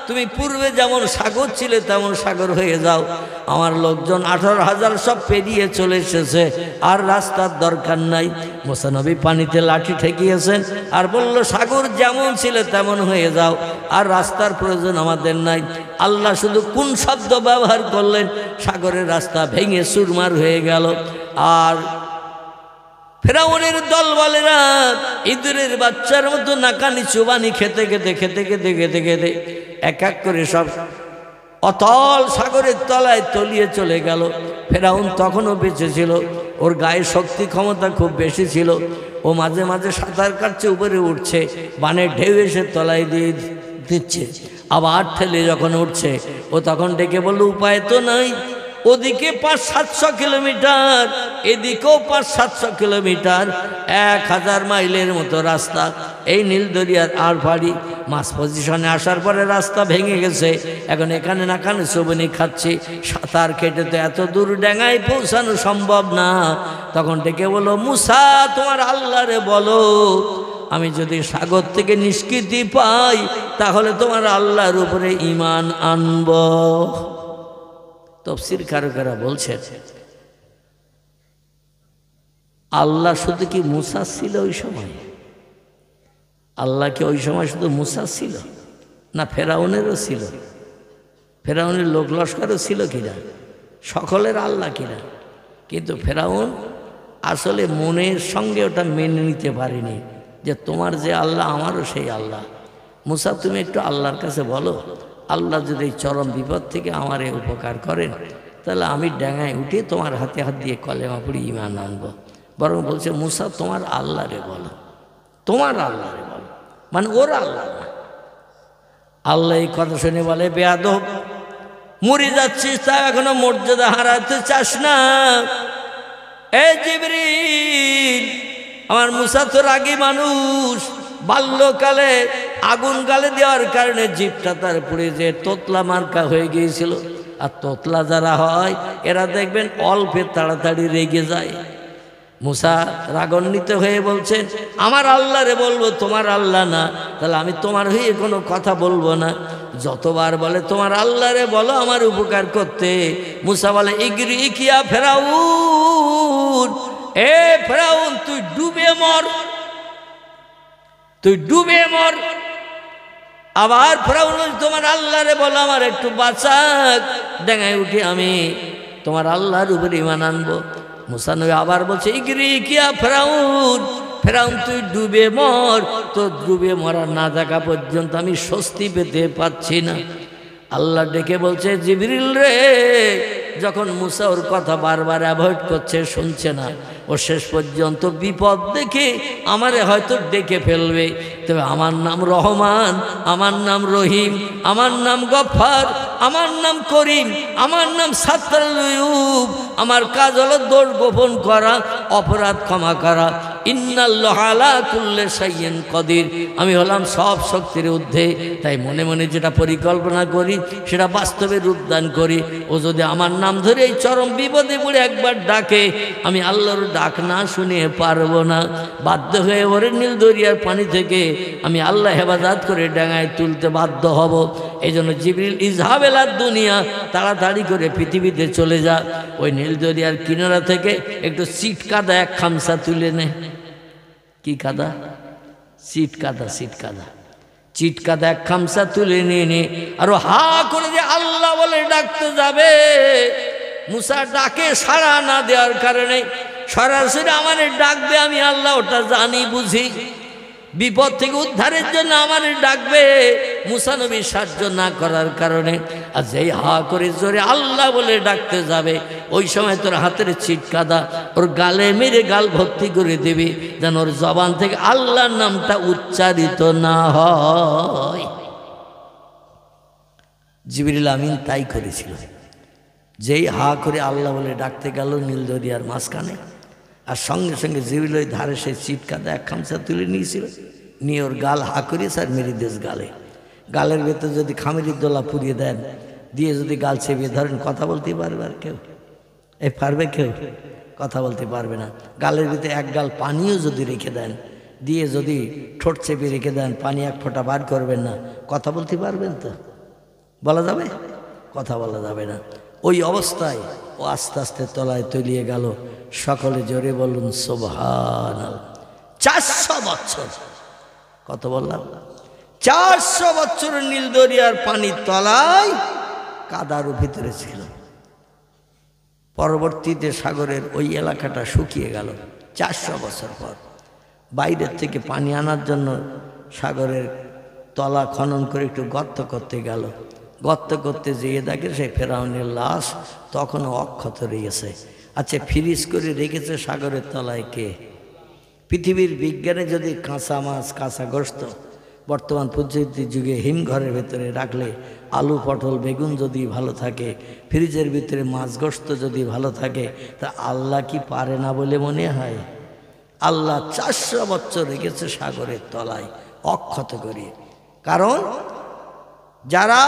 A: তুমি পূর্বে যেমন সাগর ছিলে তেমন সাগর হয়ে যাও। আমার লোকজন 18,000 সব পেরিয়ে চলে এসেছে, আর রাস্তার দরকার নাই। মুসা নবী পানিতে লাঠি ঠেকিয়েছেন আর বলল, সাগর যেমন ছিলে তেমন হয়ে যাও, আর রাস্তার প্রয়োজন আমাদের নাই। আল্লাহ শুধু কোন শব্দ ব্যবহার করলেন, সাগরের রাস্তা ভেঙে চুরমার হয়ে গেল। আর ফেরাউনের দলবলেরা ইঁদুরের বাচ্চার মতো নাকানি চুবানি খেতে খেতে খেতে খেতে খেতে খেতে এক এক করে সব অতল সাগরের তলায় তলিয়ে চলে গেল। ফেরাউন তখনও বেঁচে ছিল, ওর গায়ে শক্তি ক্ষমতা খুব বেশি ছিল। ও মাঝে মাঝে সাঁতার কাটছে, উপরে উঠছে, বানের ঢেউ এসে তলায় দিয়ে দিচ্ছে, আবার ঠেলে যখন উঠছে ও তখন ডেকে বলল, উপায় তো নাই, ওদিকে 500-700 কিলোমিটার, এদিকেও 500-700 কিলোমিটার, 1000 মাইলের মতো রাস্তা। এই নীল দরিয়ার আর পাড়ি মাছ পজিশনে আসার পরে রাস্তা ভেঙে গেছে, এখন এখানে না কানে চুবনি খাচ্ছি, সাঁতার কেটে তো এত দূর ডেঙ্গায় পৌঁছানো সম্ভব না। তখন ডেকে বলো, মুসা, তোমার আল্লাহরে বলো, আমি যদি সাগর থেকে নিষ্কৃতি পাই তাহলে তোমার আল্লাহর উপরে ঈমান আনব। তাফসীর কারকেরা বলছেন, আল্লাহ শুধু কি মুসা ছিল ওই সময়? আল্লাহ কি ওই সময় শুধু মুসা ছিল না ফেরাউনেরও ছিল? ফেরাউনের লোক লস্করও ছিল কিনা? সকলের আল্লাহ কিনা? কিন্তু ফেরাউন আসলে মনের সঙ্গে ওটা মেনে নিতে পারেনি যে তোমার যে আল্লাহ আমারও সেই আল্লাহ। মুসা, তুমি একটু আল্লাহর কাছে বলো, আল্লাহ যদি এই চরম বিপদ থেকে আমার উপকার করেন তাহলে আমি ডাঙায় উঠে তোমার হাতে হাত দিয়ে কলেমা পড়ি ঈমান আনব। বরং বলছে, মুসা, তোমার আল্লাহরে বলো, তোমার আল্লাহরে বলো, মানে ওর আল্লাহ না। আল্লাহ এই কথা শুনে বলে, বেয়াদব, মরে যাচ্ছিস তা এখনো মর্যাদা হারাতে চাস না? এই জিবরিল, আমার মুসা তো রাগী মানুষ, বাল্যকালে আগুন গালে দেওয়ার কারণে জিভটা তার পুড়ে যে তোতলা মার্কা হয়ে গিয়েছিল। আর তোতলা যারা হয় এরা দেখবেন অল্পে তাড়াতাড়ি রেগে যায়। মুসা রাগান্বিত হয়ে বলছেন, আমার আল্লাহরে বলবো, তোমার আল্লাহ না, তাহলে আমি তোমার হয়ে কোনো কথা বলবো না। যতবার বলে তোমার আল্লাহরে বলো আমার উপকার করতে, মুসা বলে, ইগরি কিয়া ফেরাউন, এ ফেরাউন, তুই ডুবে মর, তুই ডুবে মর। আবার ফেরাউন তোমার আল্লাহরে বলো আমার একটু বাঁচাক, ডাঙায় উঠে আমি তোমার আল্লাহর উপরে ঈমান আনবো। মুসা নবী আবার বলছে ইগরি কিয়া ফেরাউন, ফেরাউন তুই ডুবে মর, তো ডুবে মরা না থাকা পর্যন্ত আমি স্বস্তি পেতে পাচ্ছি না। আল্লাহ ডেকে বলছে জিবরিল রে, যখন মুসা ওর কথা বারবার অ্যাভয়েড করছে, শুনছে না, ও শেষ পর্যন্ত বিপদ দেখে আমারে হয়তো ডেকে ফেলবে, তবে আমার নাম রহমান, আমার নাম রহিম, আমার নাম গফফার, আমার নাম করিম, আমার নাম সাত্তারুল উয়ুব। আমার কাজ হলো দোষ গোপন করা, অপরাধ ক্ষমা করা। ইন্নাল্লাহা আলা কুল্লি শাইইন কাদির, আমি হলাম সব শক্তির ঊর্ধ্বে। তাই মনে মনে যেটা পরিকল্পনা করি সেটা বাস্তবে রূপদান করি। ও যদি আমার নাম ধরে এই চরম বিপদে পড়ে একবার ডাকে, আমি আল্লাহর ডাক না শুনে পারবো না। বাধ্য হয়ে ওরে নীল দরিয়ার পানি থেকে আমি আল্লাহ হেফাজত করে ডাঙায় তুলতে বাধ্য হব। এই জন্য জিবরিল ইজহাব ইলা দুনিয়া, তাড়াতাড়ি করে পৃথিবীতে চলে যা। ওই নীল দরিয়ার কিনারা থেকে একটু সিট কাদা এক খামসা তুলে নে। কি কাদা? সিট কাদা, সিট কাদা, চিট কাদা এক খামসা তুলে নিয়ে নে, আর হা করে যে আল্লাহ বলে ডাকতে যাবে। মুসা ডাকে সাড়া না দেওয়ার কারণে সরাসরি আমারে ডাকবে, আমি আল্লাহ ওটা জানি বুঝি। বিপদ থেকে উদ্ধারের জন্য আমারে ডাকবে, মুসা নবী সাহায্য না করার কারণে। আর যেই হা করে জোরে আল্লাহ বলে ডাকতে যাবে, ওই সময় তোর হাতের ছিটকাদা ওর গালে মেরে গাল ভর্তি করে দেবে, যেন ওর জবান থেকে আল্লাহর নামটা উচ্চারিত না হয়। জিবরিল আমিন তাই করেছিল। যেই হা করে আল্লাহ বলে ডাকতে গেল নীল দরিয়ার মাঝখানে, আর সঙ্গে সঙ্গে জিবরিল ওই ধারে সেই চিটকাদা এক খামসা তুলে নিয়েছিল, নিয়ে ওর গাল হা করে স্যার মেরে দেশ গালে। গালের ভেতর যদি খামেরির দোলা পুড়িয়ে দেন, দিয়ে যদি গাল চেপিয়ে ধরেন, কথা বলতে পারবে আর কেউ? পারবে কেউ? কথা বলতে পারবে না। গালের ভিতরে এক গাল পানিও যদি রেখে দেন, দিয়ে যদি ঠোঁট চেপে রেখে দেন, পানি এক ফোঁটা বার করবেন না, কথা বলতে পারবেন তো? বলা যাবে? কথা বলা যাবে না। ওই অবস্থায় ও আস্তে আস্তে তলায় তলিয়ে গেল। সকলে জোরে বলুন সুবহানাল্লাহ। 400 বছর, কত বললাম? 400 বছর নীল দরিয়ার পানির তলায় কাদার ভিতরে ছিল। পরবর্তীতে সাগরের ওই এলাকাটা শুকিয়ে গেল 400 বছর পর। বাইরের থেকে পানি আনার জন্য সাগরের তলা খনন করে একটু গর্ত করতে গেল। গর্ত করতে যেয়ে দেখে সেই ফেরাউনের লাশ তখনও অক্ষত রয়েছে। আচ্ছা, ফ্রিজ করে রেখেছে সাগরের তলায় কে? পৃথিবীর বিজ্ঞানে যদি কাঁচা মাছ, কাঁচা গোশত বর্তমান প্রযুক্তির যুগে হিমঘরের ভেতরে রাখলে, আলু পটল বেগুন যদি ভালো থাকে, ফ্রিজের ভিতরে মাছ গোশত যদি ভালো থাকে, তা আল্লাহ কি পারে না বলে মনে হয়? আল্লাহ 400 বছর রেখেছে সাগরের তলায় অক্ষত করে। কারণ যারা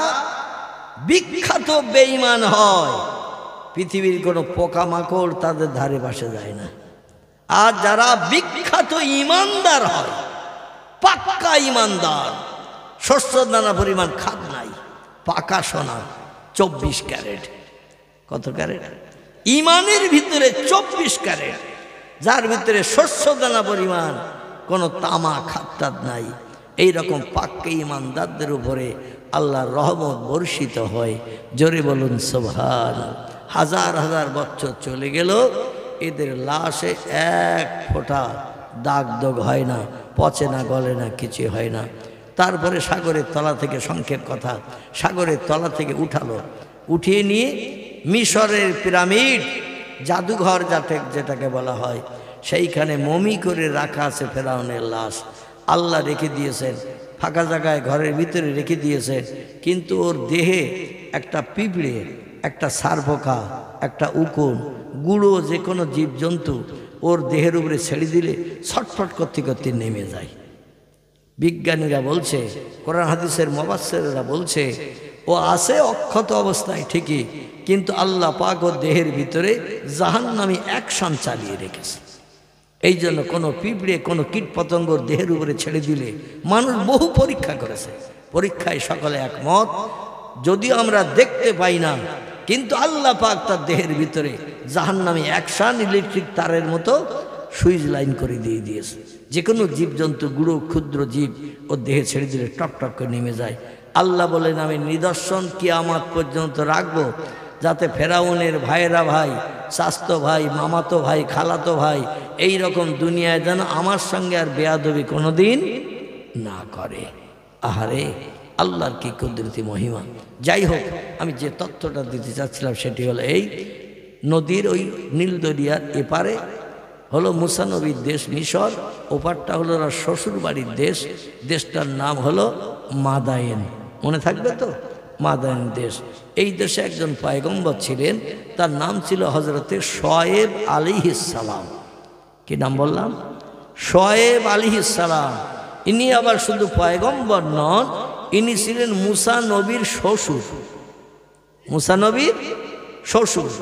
A: বিখ্যাত বেঈমান হয়, পৃথিবীর কোনো পোকামাকড় তাদের ধারে পাশে যায় না। আর যারা বিখ্যাত ইমানদার হয়, পাক্কা ইমানদার, শস্য দানা পরিমাণ খাদ নাই, পাকা সোনা 24 ক্যারেট। কত ক্যারেট? ইমানের ভিতরে 24 ক্যারেট, যার ভিতরে শস্য দানা পরিমাণ কোনো তামা খাদ নাই। এইরকম পাক্কা ইমানদারদের উপরে আল্লাহর রহমত বর্ষিত হয়। জোরে বলুন সুবহানাল্লাহ। হাজার হাজার বছর চলে গেল, এদের লাশে এক ফোঁটা দাগ দোগ হয় না, পচে না, গলে না, কিছু হয় না। তারপরে সাগরের তলা থেকে, সংক্ষেপ কথা, সাগরের তলা থেকে উঠালো, উঠিয়ে নিয়ে মিশরের পিরামিড, জাদুঘর যেটাকে বলা হয়, সেইখানে মমি করে রাখা আছে ফেরাউনের লাশ। আল্লাহ রেখে দিয়েছেন ফাঁকা জায়গায়, ঘরের ভিতরে রেখে দিয়েছেন। কিন্তু ওর দেহে একটা পিঁপড়ে, একটা সারপোকা, একটা উকুন, গুঁড়ো যে কোনো জীবজন্তু ওর দেহের উপরে ছেড়ে দিলে ছটফট করতে করতে নেমে যায়। বিজ্ঞানীরা বলছে, কোরআন হাদিসের মুফাসসিররা বলছে, ও আছে অক্ষত অবস্থায় ঠিকই, কিন্তু আল্লাহ পাক ওর দেহের ভিতরে জাহান্নামী অ্যাকশন চালিয়ে রেখেছে। এই জন্য কোনো পিঁপড়ে, কোনো কীটপতঙ্গর দেহের উপরে ছেড়ে দিলে, মানুষ বহু পরীক্ষা করেছে, পরীক্ষায় সকলে একমত, যদিও আমরা দেখতে পাই না, কিন্তু আল্লাহ পাক তার দেহের ভিতরে জাহান্নামী অ্যাকশন ইলেকট্রিক তারের মতো সুইচ লাইন করে দিয়ে দিয়েছে। যে কোনো জীবজন্তু গুঁড়ো ক্ষুদ্র জীব ও দেহে ছেড়ে দিলে টপ টপ করে নেমে যায়। আল্লাহ বলেন আমি নিদর্শন কিয়ামত পর্যন্ত রাখবো, যাতে ফেরাউনের ভাইয়েরা ভাই, স্বাস্থ্য ভাই, মামাতো ভাই, খালাতো ভাই এই রকম দুনিয়ায় যেন আমার সঙ্গে আর বেয়াদবি কোনোদিন না করে। আহারে আল্লাহর কি কুদরতি মহিমা। যাই হোক, আমি যে তথ্যটা দিতে চাচ্ছিলাম সেটি হলো এই, নদীর ওই নীল দরিয়ার এপারে হলো মুসা নবীর দেশ মিশর, ওপারটা হলো ওর শ্বশুর বাড়ির দেশ, দেশটার নাম হলো মাদায়েন। মনে থাকবে তো, মাদায়েন দেশ। এই দেশে একজন পয়গম্বর ছিলেন, তার নাম ছিল হজরতে শোয়েব আলাইহিস সালাম। কি নাম বললাম? শোয়েব আলাইহিস সালাম। ইনি আবার শুধু পয়গম্বর নন, ইনি ছিলেন মুসা নবীর শ্বশুর। মুসা নবীর শ্বশুর।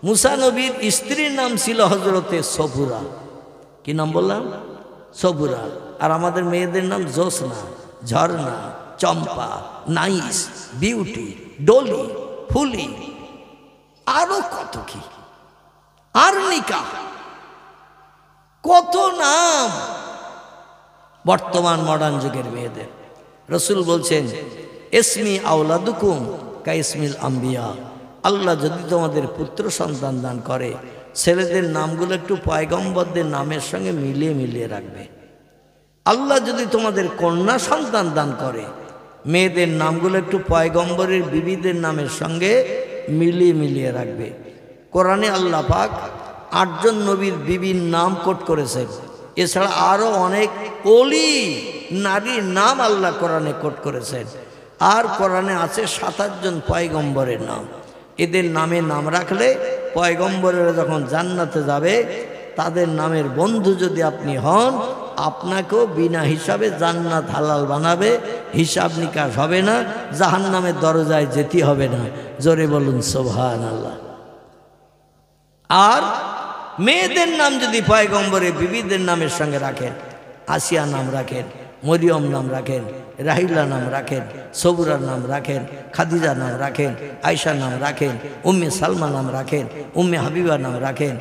A: মুসা নবীর স্ত্রীর নাম ছিল হজরতে সফুরা। কি নাম বললাম? সফুরা। আর আমাদের মেয়েদের নাম জোসনা, ঝর্ণা, চম্পা, নাইস, বিউটি, ডলি, ফুলি, আরো কত কি, আর্নিকা, কত নাম বর্তমান মডার্ন যুগের মেয়েদের। রসুল বলছেন ইসমি আওলাদুকুম কা ইসমিল আম্বিয়া। আল্লাহ যদি তোমাদের পুত্র সন্তান দান করে, ছেলেদের নামগুলো একটু পয়গম্বরদের নামের সঙ্গে মিলিয়ে মিলিয়ে রাখবে। আল্লাহ যদি তোমাদের কন্যা সন্তান দান করে, মেয়েদের নামগুলো একটু পয়গম্বরের বিবিদের নামের সঙ্গে মিলিয়ে মিলিয়ে রাখবে। কোরআনে আল্লাহ পাক 8 জন নবীর বিবির নাম কোট করেছেন। এছাড়া আরও অনেক ওলি নারীর নাম আল্লাহ কোরআনে কোট করেছেন। আর কোরআনে আছে 27 জন পয়গম্বরের নাম। এদের নামে নাম রাখলে পয়গম্বরেরা যখন জান্নাতে যাবে, তাদের নামের বন্ধু যদি আপনি হন, আপনাকেও বিনা হিসাবে জান্নাত হালাল বানাবে, হিসাব নিকাশ হবে না, জাহান্নামের দরজায় যেতে হবে না। জোরে বলুন সুবহানাল্লাহ। আর মেয়েদের নাম যদি পয়গম্বরের বিবিদের নামের সঙ্গে রাখেন, আসিয়া নাম রাখেন, মরিয়ম নাম রাখেন, রাহিলা নাম রাখেন, সবুরার নাম রাখেন, খাদিজা নাম রাখেন, আয়সা নাম রাখেন, উম্মে সালমা নাম রাখেন, উম্মে হাবিবা নাম রাখেন,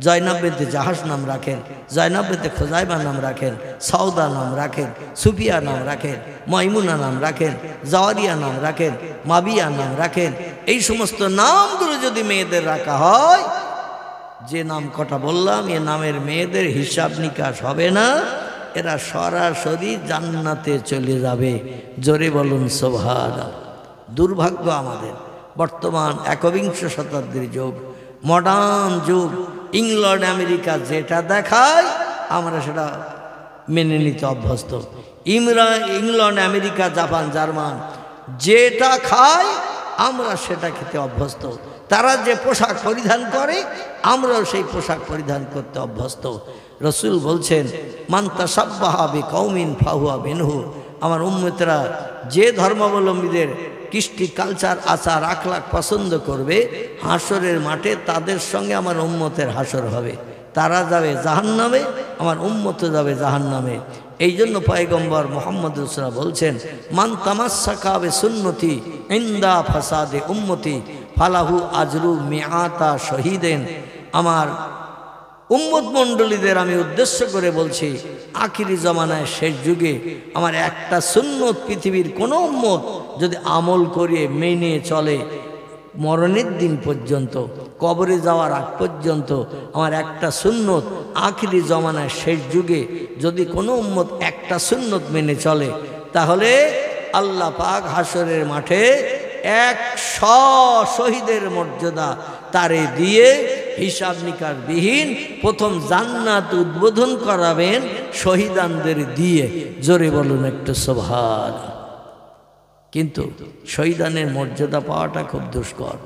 A: জয়নাব বিনতে জাহাস নাম রাখেন, জয়নাব বিনতে খুজাইবা নাম রাখেন, সৌদা নাম রাখেন, সুফিয়া নাম রাখেন, মাইমুনা নাম রাখেন, জাওয়ারিয়া নাম রাখেন, মাবিয়া নাম রাখেন। এই সমস্ত নামগুলো যদি মেয়েদের রাখা হয়, যে নাম কটা বললাম, এ নামের মেয়েদের হিসাব নিকাশ হবে না, এরা সরাসরি জান্নাতে চলে যাবে। জোরে বলুন সুবহানাল্লাহ। দুর্ভাগ্য আমাদের, বর্তমান 21 শতাব্দীর যুগ, মডার্ন যুগ, ইংল্যান্ড আমেরিকা যেটা দেখায় আমরা সেটা মেনে নিতে অভ্যস্ত। ইংল্যান্ড আমেরিকা জাপান জার্মান যেটা খায় আমরা সেটা খেতে অভ্যস্ত। তারা যে পোশাক পরিধান করে আমরাও সেই পোশাক পরিধান করতে অভ্যস্ত। রসুল বলছেন মান তাশাব্বাহা বিকওমিন ফাহুয়া মিনহু। আমার উম্মতেরা যে ধর্মাবলম্বীদের কৃষ্টি, কালচার, আচার, আখলাক পছন্দ করবে, হাসরের মাঠে তাদের সঙ্গে আমার উম্মতের হাসর হবে। তারা যাবে জাহান্নামে, আমার উম্মত যাবে জাহান্নামে। এই জন্য পয়গম্বর মুহাম্মদ রাসূলুল্লাহ বলছেন মান তামাসসাকা বিসুন্নতি ইনদা ফাসাদে উম্মতি ফালাহু আজরু মিআতা শহীদেন। আমার উম্মত মণ্ডলীদের আমি উদ্দেশ্য করে বলছি, আখিরি জমানায় শেষ যুগে আমার একটা সুন্নত পৃথিবীর কোনো উম্মত যদি আমল করিয়ে মেনে চলে, মরণের দিন পর্যন্ত, কবরে যাওয়ার আগ পর্যন্ত আমার একটা সুন্নত, আখিরি জমানায় শেষ যুগে যদি কোনো উম্মত একটা সুন্নত মেনে চলে, তাহলে আল্লাহ পাক হাসরের মাঠে 100 শহীদের মর্যাদা তারে দিয়ে হিসাব নিকাশ বিহীন প্রথম জান্নাত উদ্বোধন করাবেন শহীদানদের দিয়ে। জোরে বলুন একটু সুবহানাল্লাহ। কিন্তু শহীদানের মর্যাদা পাওয়াটা খুব দুষ্কর।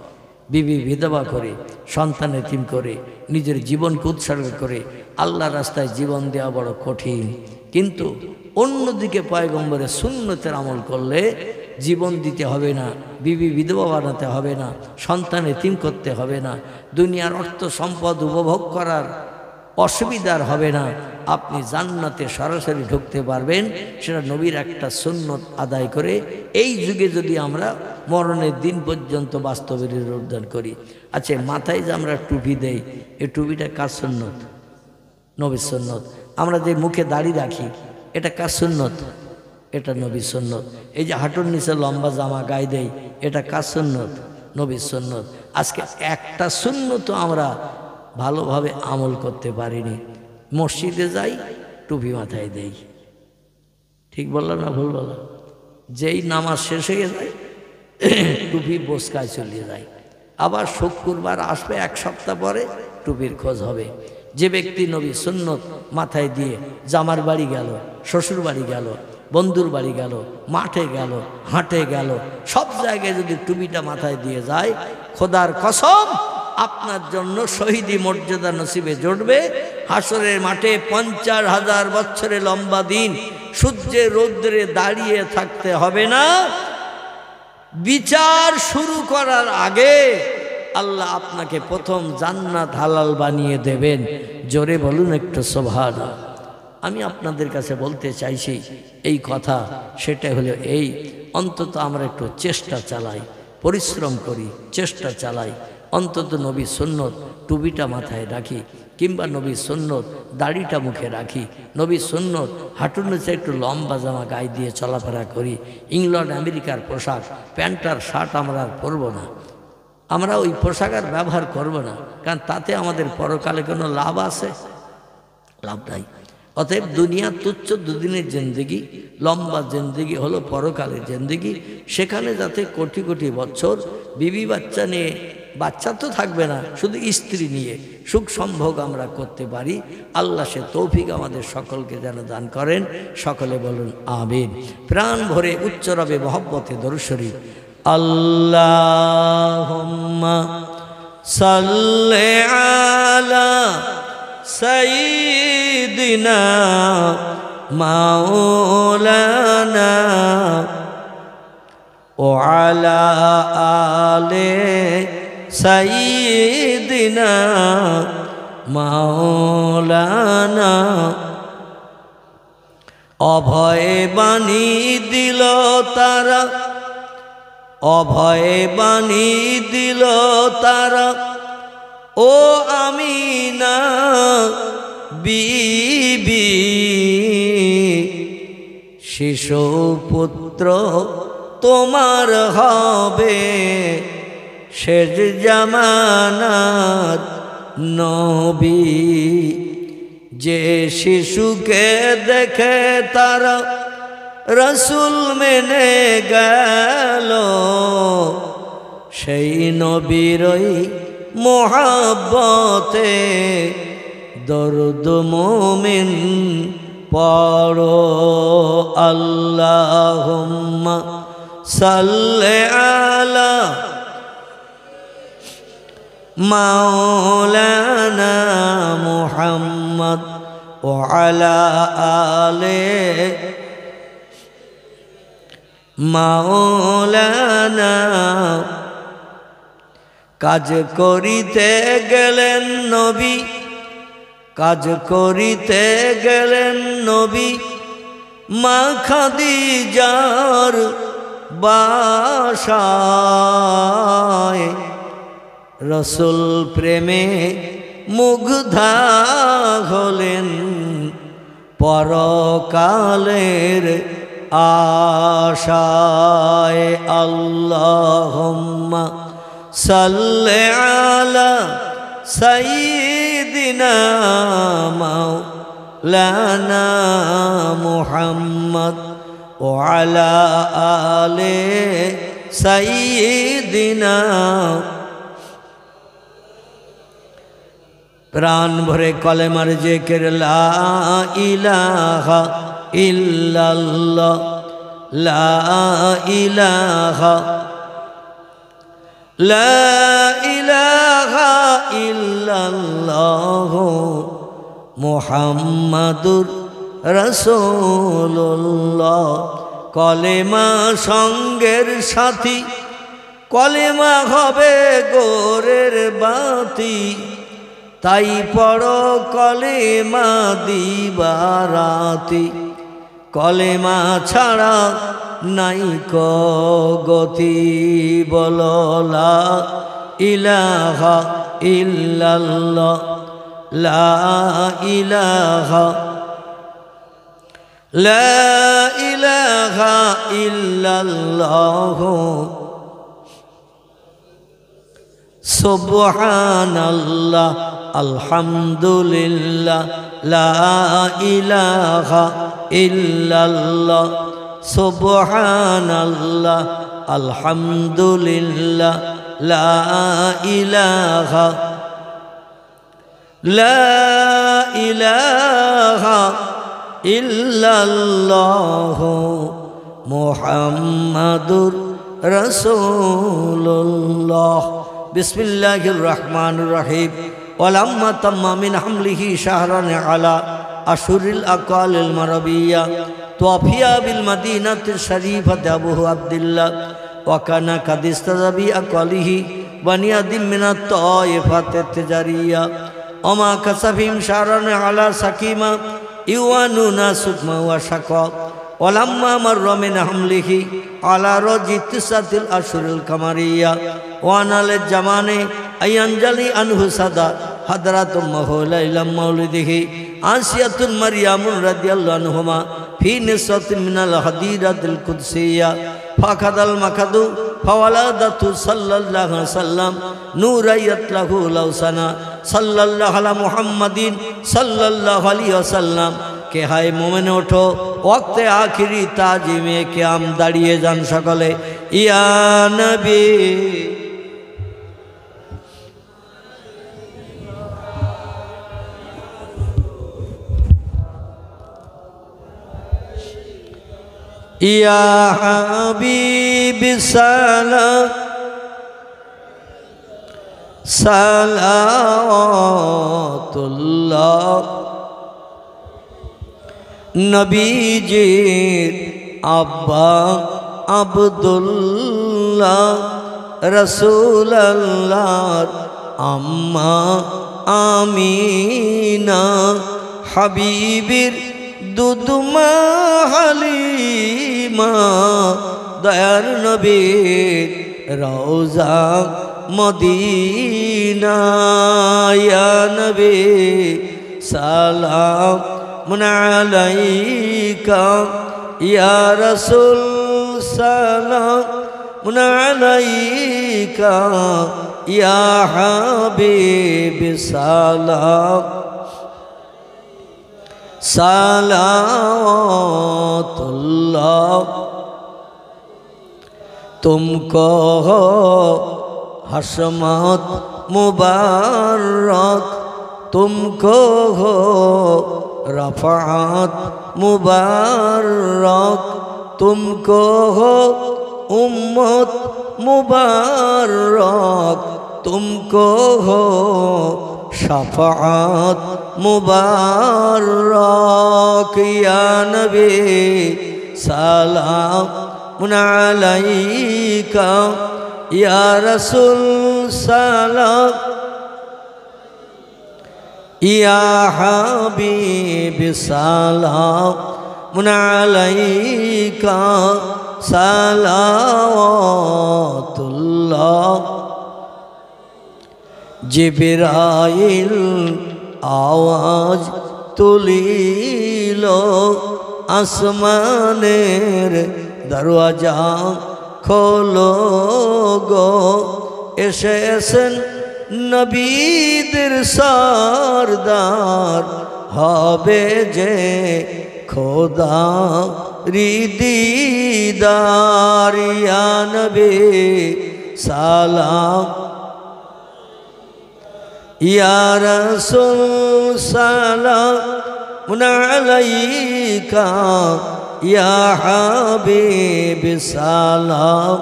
A: বিবি বিধবা করে, সন্তান এতিম করে, নিজের জীবনকে উৎসর্গ করে আল্লাহ রাস্তায় জীবন দেওয়া বড় কঠিন। কিন্তু অন্যদিকে পয়গম্বরের সুন্নতের আমল করলে জীবন দিতে হবে না, বিবি বিধবা বানাতে হবে না, সন্তান এতিম করতে হবে না, দুনিয়ার অর্থ সম্পদ উপভোগ করার অসুবিধার হবে না। আপনি জান্নাতে সরাসরি ঢুকতে পারবেন, সেটা নবীর একটা সুন্নত আদায় করে এই যুগে যদি আমরা মরণের দিন পর্যন্ত বাস্তবে রূপদান করি। আচ্ছা, মাথায় যে আমরা টুপি দেই, এই টুপিটা কার সুন্নত? নবীর সুন্নত। আমরা যে মুখে দাড়ি রাখি এটা কার সুন্নত? এটা নবীর সুন্নত। এই যে হাঁটুর নিচে লম্বা জামা গায়ে দেই এটা কার সুন্নত? নবীর সুন্নত। আজকে একটা সুন্নত আমরা ভালোভাবে আমল করতে পারিনি। মসজিদে যাই, টুপি মাথায় দেই, ঠিক বললাম না ভুল বললাম? যেই নামাজ শেষ হয়ে যায় টুপি বোসকায় চলে যায়। আবার শুক্রবার আসবে, এক সপ্তাহ পরে টুপির খোঁজ হবে। যে ব্যক্তি নবী সুন্নত মাথায় দিয়ে জামার বাড়ি গেল, শ্বশুর বাড়ি গেল, বন্ধুর বাড়ি গেল, মাঠে গেল, হাটে গেল, সব জায়গায় যদি টুপিটা মাথায় দিয়ে যায়, খোদার কসম আপনার জন্য শহীদি মর্যাদা নসিবে জুটবে। হাসরের মাঠে 50,000 বছরের লম্বা দিন সূর্যের রৌদ্রে দাঁড়িয়ে থাকতে হবে না। বিচার শুরু করার আগে আল্লাহ আপনাকে প্রথম জান্নাত হালাল বানিয়ে দেবেন। জোরে বলুন একটু সুবহানাল্লাহ। আমি আপনাদের কাছে বলতে চাইছি এই কথা, সেটা হলো এই, অন্তত আমরা একটু চেষ্টা চালাই, পরিশ্রম করি, চেষ্টা চালাই, অন্তত নবী সুন্নত টুপিটা মাথায় রাখি, কিংবা নবী সুন্নত দাড়িটা মুখে রাখি, নবী সুন্নত হাঁটুর নিচে একটু লম্বা জামা গায়ে দিয়ে চলাফেরা করি। ইংল্যান্ড আমেরিকার পোশাক, প্যান্ট আর শার্ট আমরা আর পরবো না, আমরা ওই পোশাক আর ব্যবহার করবো না, কারণ তাতে আমাদের পরকালে কোনো লাভ আছে? লাভ নাই। অতএব দুনিয়া তুচ্ছ দুদিনের জিন্দেগি, লম্বা জিন্দেগি হলো পরকালের জিন্দেগি। সেখানে যাতে কোটি কোটি বছর বিবি বাচ্চা নিয়ে, বাচ্চা তো থাকবে না, শুধু স্ত্রী নিয়ে সুখ সম্ভোগ আমরা করতে পারি। আল্লাহ সে তৌফিক আমাদের সকলকে যেন দান করেন। সকলে বলুন আমিন। প্রাণ ভরে উচ্চ রবে মহব্বতে দরুদ শরীফ। আল্লাহুম্মা সাল্লি আলা সাইয়্যিদিনা মাওলানা ওয়া আলা আলি সাইয়্যিদিনা মাওলানা। অভয় বাণী দিল তারা, অভয় বাণী দিল তারা, ও আমিনা বিবি, শিশু পুত্র তোমার হবে শেষ জামানার নবী। যে শিশুকে দেখে তারা রসুল মেনে গেল, সেই নবীরই মোহাব্বতে দরুদ মুমিন পড়ো। আল্লাহুম্মা সাল্লি আলা মাওলানা মুহাম্মদ ওয়া আলা আলি মাওলানা। কাজ করিতে গেলেন নবী, কাজ করিতে গেলেন নবী মা খাদিজার বাসায়। রসুল প্রেমে মুগ্ধা হলেন পরকালের আশায়। আল্লাহুম্মা সাল্লি আলা সাইয়্যিদিনা মাওলানা মুহাম্মদ ওয়া আলা আলি সাইয়্যিদিনা। প্রাণ ভরে কলেমার জিকির লা ইলাহা ইল্লাল্লাহ, লা ইলাহা, লা ইলাহা ইল্লাল্লাহ মুহাম্মাদুর রাসূলুল্লাহ। কলেমা সঙ্গের সাথী, কলেমা হবে গোরের বাতি, তাই পড়ো কলেমা দিবারাতি। কলেমা ছাড়া নাই গতি, বলো লা ইলাহা ইল্লাল্লাহ, লা ইলাহা ইল্লাল্লাহ সুবহানাল্লাহ আলহামদুলিল্লাহ লা ইলাহা ইল্লাল্লাহ সুবহানাল্লাহ আলহামদুলিল্লাহ লা ইলাহা ইল্লাল্লাহ মুহাম্মাদুর রাসূলুল্লাহ। বিসমিল্লাহির রহমানির রহিম। ওয়ালাম্মা তাম্মা মিন হামলিহি শাহরান আলা আশুরিল আকালিল মারাবিয়া তোয়াফিয়া বিল মাদিনাতিল শরীফাতি আবু আব্দুল্লাহ ওয়া কানা কাদ ইস্তাজাবি আকালিহি বানিয়াদিম মিনাত তায়েফাতিত তিজারিয়া ওমা কাসাফিম শাহরান আলা সাকিমা ইওয়ানুনা সুকমা ওয়া শাকা ওয়ালাম্মা মাররা মিন হামলিহি আলা রাজি তিসাতিল আশুরিল কামারিয়া ওয়া নাল জামানে আয়ানজালি আনহু সাদা হাদরাতুম মাহুলাইলাম মাউলিদিহি আসিয়াতুন মারইয়ামুন রাদিয়াল্লাহু আনহুমা ফি নিসাতিন মিনাল হাদিরাতিল কুদসিয়া ফাকাদাল মাকাদু ফাওয়ালাদাতু সাল্লাল্লাহু আলাইহি ওয়াসাল্লাম নূরায়াত লাহু লাউসানা সাল্লাল্লাহু আলা মুহাম্মাদিন সাল্লাল্লাহু আলাইহি ওয়াসাল্লাম। কে হায় মোমেনে ওঠো, ওয়াক্তে আখিরি তাজিমে কিয়াম দাঁড়িয়ে যান সকলে। ইয়া নবী ইয়া হাবিবি সালাম সালাওয়াতুল্লাহ নবীজির আব্বা আব্দুল্লাহ রাসূলুল্লাহর আম্মা আমিনা হাবিবির দুদমা হালিমা দয়ার নবীর রওজা মদিনা। ইয়া নবী সালাম আলাইকা ইয়া রাসূল সালাম আলাইকা ইয়া হাবিব সালাম सालावतुल्लाह तुमको हो हशमत मुबारक तुमको हो रफ़ात मुबारक तुमको हो उम्मत मुबारक तुमको हो शफ़ाअत मुबारक। या नबी सलाम अलैका या रसूल सलाम या हबीब सलाम अलैका सलावतुल्लाह। जिब्राइल आवाज तुलिल आसमानेर दरवाजा खोलो गो एसेছেন নবীদের সরদার হবে যে খোদা দিদার। ইয়া নবী সালাম या रसूल सलाम अलैका या हबीब सलाम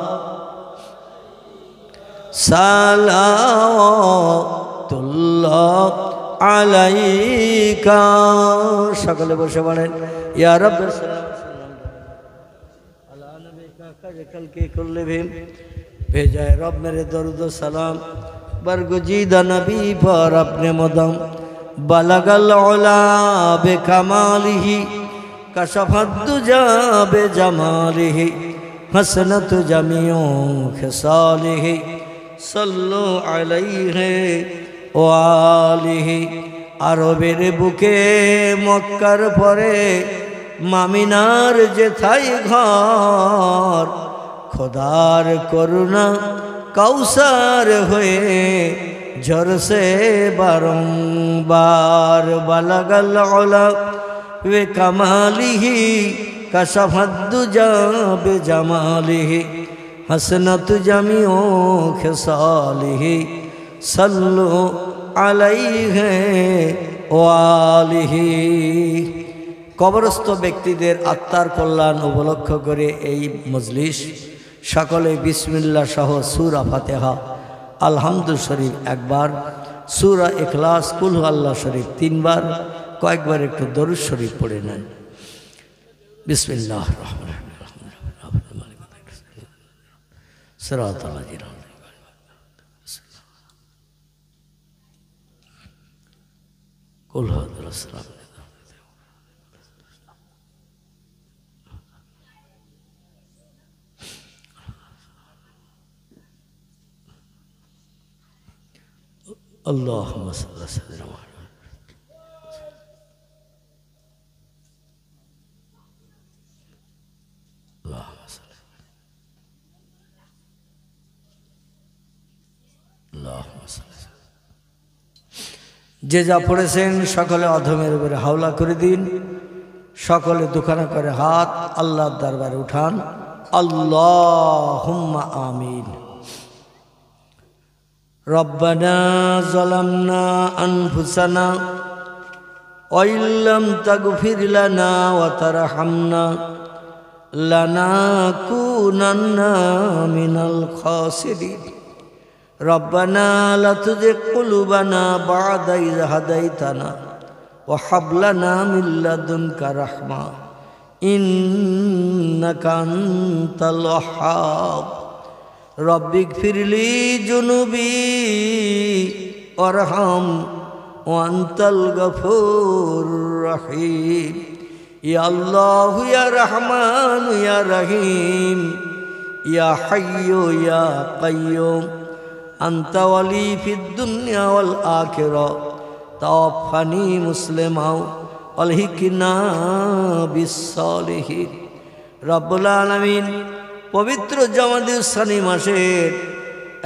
A: सलावतुल्लाह अलैका। सकले बसे पड़ेन या रब अला नबी का कल के कुल्ले भी भेजा है रब मेरे दरूद सलाम बरगुजीदा नबी पर अपने मदम बलगल उला बेकमालिही कशफत दुजा बेजमालिही हसनत जमीओ खिसालिही सल्लु अलैहि व आलिही আরবের বুকে মক্কার পরে মামিনার যেথায় ঘর, খোদার করুণা কাউসার হয়ে ঝরসে বারংবার। বালাগাল উলা বে কামালিহি কাশাফাদ্দুজা বে জামালিহি হাসনাত জামিউ খিসালিহি সাল্লু আলাইহি ওয়া আলিহি। কবরস্থ ব্যক্তিদের আত্মার কল্যাণ উপলক্ষ করে এই মজলিস সকলে বিসমিল্লাহ সহ সূরা ফাতিহা, আলহামদু শরীফ একবার, সূরা ইখলাস, কুল আল্লাহ শরীফ তিনবার, কয়েকবার একটু দরুদ শরীফ পড়ে নেন। বিসমিল্লাহির রহমানির রহিম। সিরাতাল লাযিনা কুল হাদারাস اللهم صل على سيدنا محمد اللهم صل اللهم صل। যে যা পড়েছেন সকলে অধমের উপরে হাওলা করে দিন, সকলে দুখানা করে হাত আল্লাহর দরবারে উঠান। আল্লাহুম্মা আমিন। রব্বানা যালামনা আনফুসানা ওয়া ইল্লাম তাগফির লানা ওয়া তারহামনা লানাকুনান্না মিনাল খাসিরিন। রব্বানা লা তুযিগ কুলুবানা বা'দা ইয হাদাইতানা ওয়া হাব লানা মিন লাদুনকা রাহমা ইন্নাকা আনতাল ওয়াহ্হাব। রব্বিক ফিরলি জুনুবি ওয়ারহাম ওয়া আনতাল গফুরুর রহিম। ইয়া আল্লাহু ইয়া রহমান ইয়া রহিম ইয়া হাইয়্যু ইয়া কাইয়্যুম আনতা ওয়ালি ফিদ দুনিয়া ওয়াল আখিরাহ তাওয়াফানি মুসলিমান আলহিকনা বিস সালিহিন। রব্বুল আলামিন পবিত্র জামাদিউসানি মাসের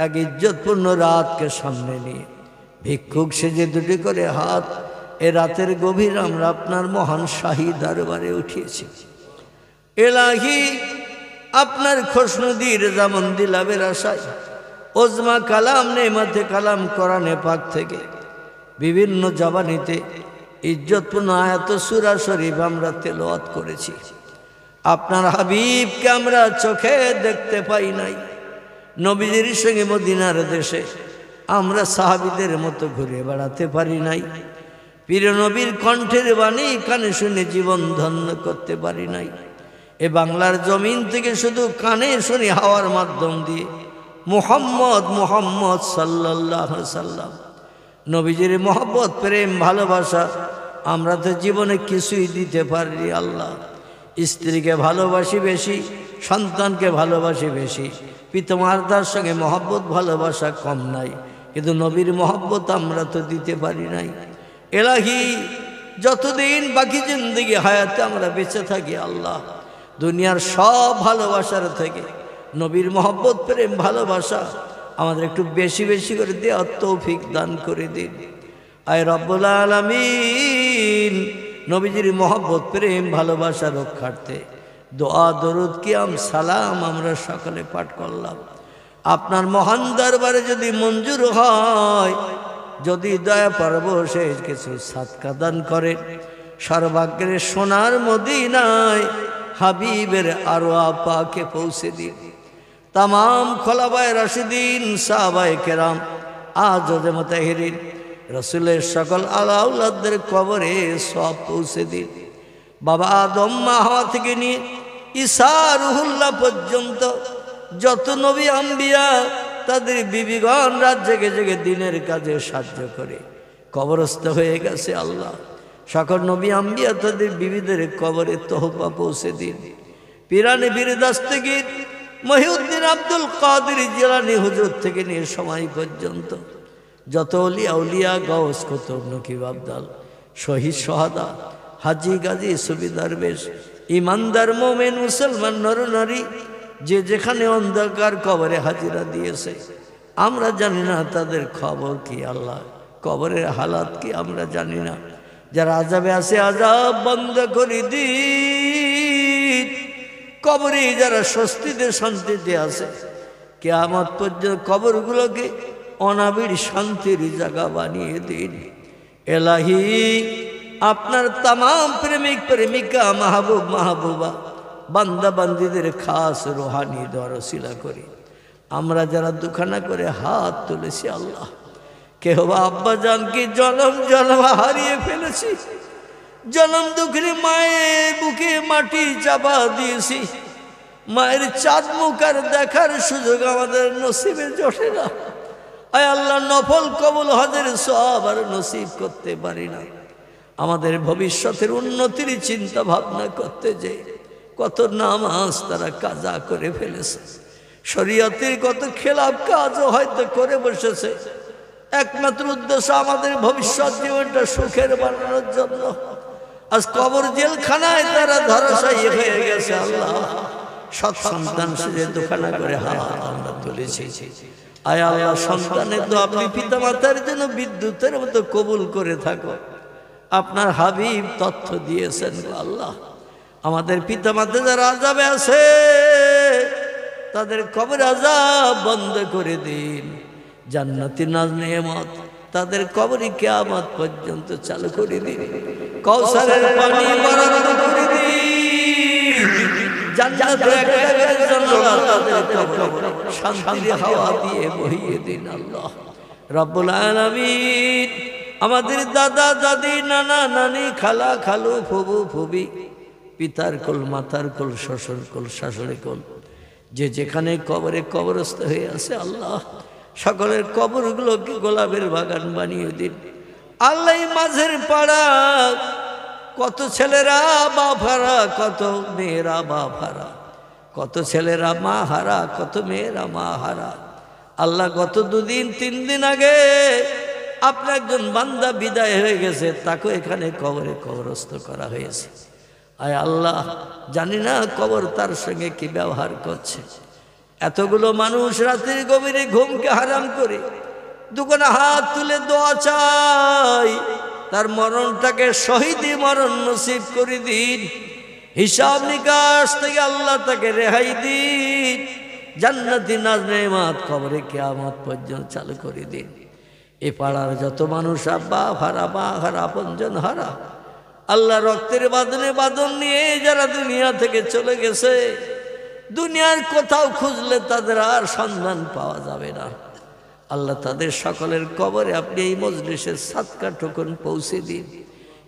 A: এক ইজ্জতপূর্ণ রাতকে সামনে নিয়ে ভিক্ষুক সেজে দুটি করে হাত এ রাতের গভীর আমরা আপনার মহান শাহী দরবারে উঠিয়েছি। এলাহি আপনার খুশনুদি রেজামন্দি লাভের আশায় ওজমা কালাম নেমাতে কালাম কোরআনে পাক থেকে বিভিন্ন জবানিতে ইজ্জতপূর্ণ আয়াত সূরা শরীফ আমরা তেলাওয়াত করেছি। আপনার হাবিবকে আমরা চোখে দেখতে পাই নাই, নবীজির সঙ্গে মদিনার দেশে আমরা সাহাবীদের মতো ঘুরে বেড়াতে পারি নাই, প্রিয় নবীর কণ্ঠের বাণী কানে শুনে জীবন ধন্য করতে পারি নাই। এ বাংলার জমিন থেকে শুধু কানে শুনি হাওয়ার মাধ্যম দিয়ে মুহাম্মদ মুহাম্মদ সাল্লাল্লাহু আলাইহি সাল্লাম নবীজির মহব্বত প্রেম ভালোবাসা আমরা তো জীবনে কিছুই দিতে পারি। আল্লাহ স্ত্রীকে ভালোবাসি বেশি, সন্তানকে ভালোবাসি বেশি, পিতামাতার সঙ্গে মহব্বত ভালোবাসা কম নাই, কিন্তু নবীর মহব্বত আমরা তো দিতে পারি নাই। এলাহি যতদিন বাকি জিন্দেগি হায়াতে আমরা বেঁচে থাকি আল্লাহ, দুনিয়ার সব ভালোবাসার থেকে নবীর মহব্বত প্রেম ভালোবাসা আমাদের একটু বেশি বেশি করে দেওয়ার তৌফিক দান করে দিন। আয় রব্বুল আলামিন, নবীজির মহব্বত প্রেম ভালোবাসা রক্ষার্থে দোয়া দরুদ কিয়াম সালাম আমরা সকলে পাঠ করলাম। আপনার মহান দরবারে যদি মঞ্জুর হয়, যদি দয়া পরবশেষ কিছু সাদকা দান করেন, সর্বাগ্রে সোনার মদিনায় হাবিবের আরওয়া পাকে পৌঁছে দিন। তামাম খোলাফায়ে রাশিদিন সাহাবায়ে কেরাম আজদে মুতাহিরিন রসুলের সকল আলাউলাদের কবরে সব পৌঁছে দিন। বাবা আদম মা হাওয়া থেকে নিয়ে ঈসা রুহুল্লাহ পর্যন্ত যত নবী আম্বিয়া তাদের বিবিগণ রাত জেগে জেগে দিনের কাজে সাহায্য করে কবরস্থ হয়ে গেছে আল্লাহ, সকল নবী আম্বিয়া তাদের বিবিদের কবরে তোহফা পৌঁছে দিন। পিরানে পীর দস্তগীর মহিউদ্দিন আব্দুল কাদের জিলানী হুজুর থেকে নিয়ে সময় পর্যন্ত যত অলিয়া উলিয়া গৌস কুতুব নকিব আবদাল শহীদ সোহাদা হাজি গাজী সুবিদার বেশ ইমানদার মোমেন মুসলমান নর নারী যে যেখানে অন্ধকার কবরে হাজিরা দিয়েছে, আমরা জানি না তাদের খবর কি। আল্লাহ কবরের হালাত কি আমরা জানি না। যারা আযাবে আছে আযাব বন্ধ করে দিন, কবরে যারা স্বস্তিতে শান্তিতে আছে কিয়ামত পর্যন্ত কবরগুলোকে অনাবির শান্তির জায়গা বানিয়ে দিন। এলাহি আপনার তামাম প্রেমিক প্রেমিকা মাহবুব মাহবুবা বান্দা বান্দীদের খাস রোহানি দরসিলা করি। আমরা যারা দুখানা করে হাত তুলেছি আল্লাহ, কেহ বা আব্বা জানকে জনম জনম হারিয়ে ফেলেছি, জনম দুঃখে মায়ের বুকে মাটি চাপা দিয়েছি, মায়ের চাঁদ মুখ আর দেখার সুযোগ আমাদের নসিবে জোটে না। আয় আল্লাহ নফল কবুল হজের সওয়াব আর নসিব করতে পারি না। আমাদের ভবিষ্যতের উন্নতির চিন্তা ভাবনা করতে যে কত নামাজ তারা কাজা করে ফেলেছে, শরীয়তের কত খেলাফ কাজও হয়তো করে বসেছে, একমাত্র উদ্দেশ্য আমাদের ভবিষ্যৎ জীবনটা সুখের বানানোর জন্য। আজ কবর জেলখানায় তারা ধরাশায়ী হয়ে গেছে। আল্লাহ সৎ সন্তান সেজে দুখানা করে হাত আমরা তুলেছি। আয় আল্লাহ সন্তানের তো আপনি পিতা মাতার জন্য বিদ্যুতের মতো কবুল করে থাকো। আপনার হাবিব তথ্য দিয়েছেন আল্লাহ, আমাদের পিতা মাতা যারা আযাবে আছে তাদের কবর আযাব বন্ধ করে দিন। জান্নাতি নাজ নেয়ামত তাদের কবরে কিয়ামত পর্যন্ত চালু করে দিন। কাউসারের পানি বরাদ্দ করে দিন। জান্নাতের একেবারে জান্নাত তাদের কবরে শান্তির হাওয়া দিয়ে বহিয়ে দিন। আল্লাহ রব্বুল আলামিন আমাদের দাদা দাদি নানা নানি খালা খালু ফুবু ফুবি পিতার কোল মাতার কোল শ্বশুর কোল শাশুড়ি কোল যে যেখানে কবরে কবরস্থ হয়ে আছে আল্লাহ সকলের কবরগুলোকে গোলাপের বাগান বানিয়ে দিন। আল্লাহ মাঝের পাড়া কত ছেলেরা বাপ হারা, কত মেয়েরা বাপ হারা, কত ছেলেরা মা হারা, কত মেয়েরা মা হারা। আল্লাহ গত 2 দিন 3 দিন আগে আপনার একজন বান্দা বিদায় হয়ে গেছে, তাকে এখানে কবরে কবরস্থ করা হয়েছে। আয় আল্লাহ জানি না কবর তার সঙ্গে কি ব্যবহার করছে। এতগুলো মানুষ রাতের গভীরে ঘুমকে হারাম করে দুখানা হাত তুলে দোয়া চাই, তার মরণটাকে শহীদি মরণ নসিব করে দিন। হিসাব নিকাশ থেকে আল্লাহ তাকে রেহাই দিন। জান্নাতি নাজ নেয়ামত কবরে কিয়ামত পর্যন্ত চালু করে দিন। এ পাড়ার যত মানুষ বাপ হারা মা হারা আপনজন হারা, আল্লাহ রক্তের বাঁধনে বাঁধন নিয়ে যারা দুনিয়া থেকে চলে গেছে, দুনিয়ার কোথাও খুঁজলে তাদের আর সন্ধান পাওয়া যাবে না। আল্লাহ তাদের সকলের কবরে আপনি এই মজলিসের সাদকা টোকন পৌঁছে দিন।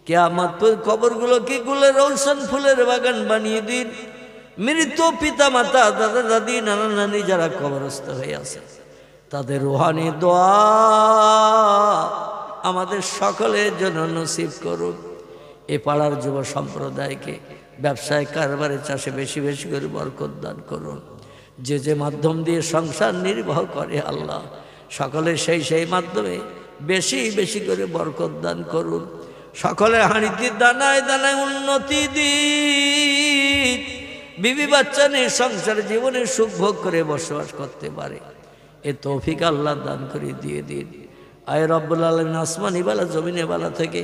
A: কিয়ামত কবরগুলোকে গুলে রৌশন ফুলের বাগান বানিয়ে দিন। মৃত পিতা মাতা দাদা দাদি নানা নানি যারা কবরস্থ হয়ে আছে তাদের রুহানি দোয়া আমাদের সকলের জন্য নসিব করুন। এ পাড়ার যুব সম্প্রদায়কে ব্যবসায় কারবারে চাষে বেশি বেশি করে বরকত দান করুন। যে যে মাধ্যম দিয়ে সংসার নির্বাহ করে আল্লাহ সকলে সেই মাধ্যমে বেশি বেশি করে বরকত দান করুন। সকলের হাঁড়িতে দানায় দানায় উন্নতি দিন। বিবি বাচ্চা নিয়ে সংসার জীবনে সুখ ভোগ করে বসবাস করতে পারে এ তৌফিক আল্লাহ দান করে দিয়ে দিন। আয় রব্বুল আলামিন আসমানি বালা জমিনে বালা থেকে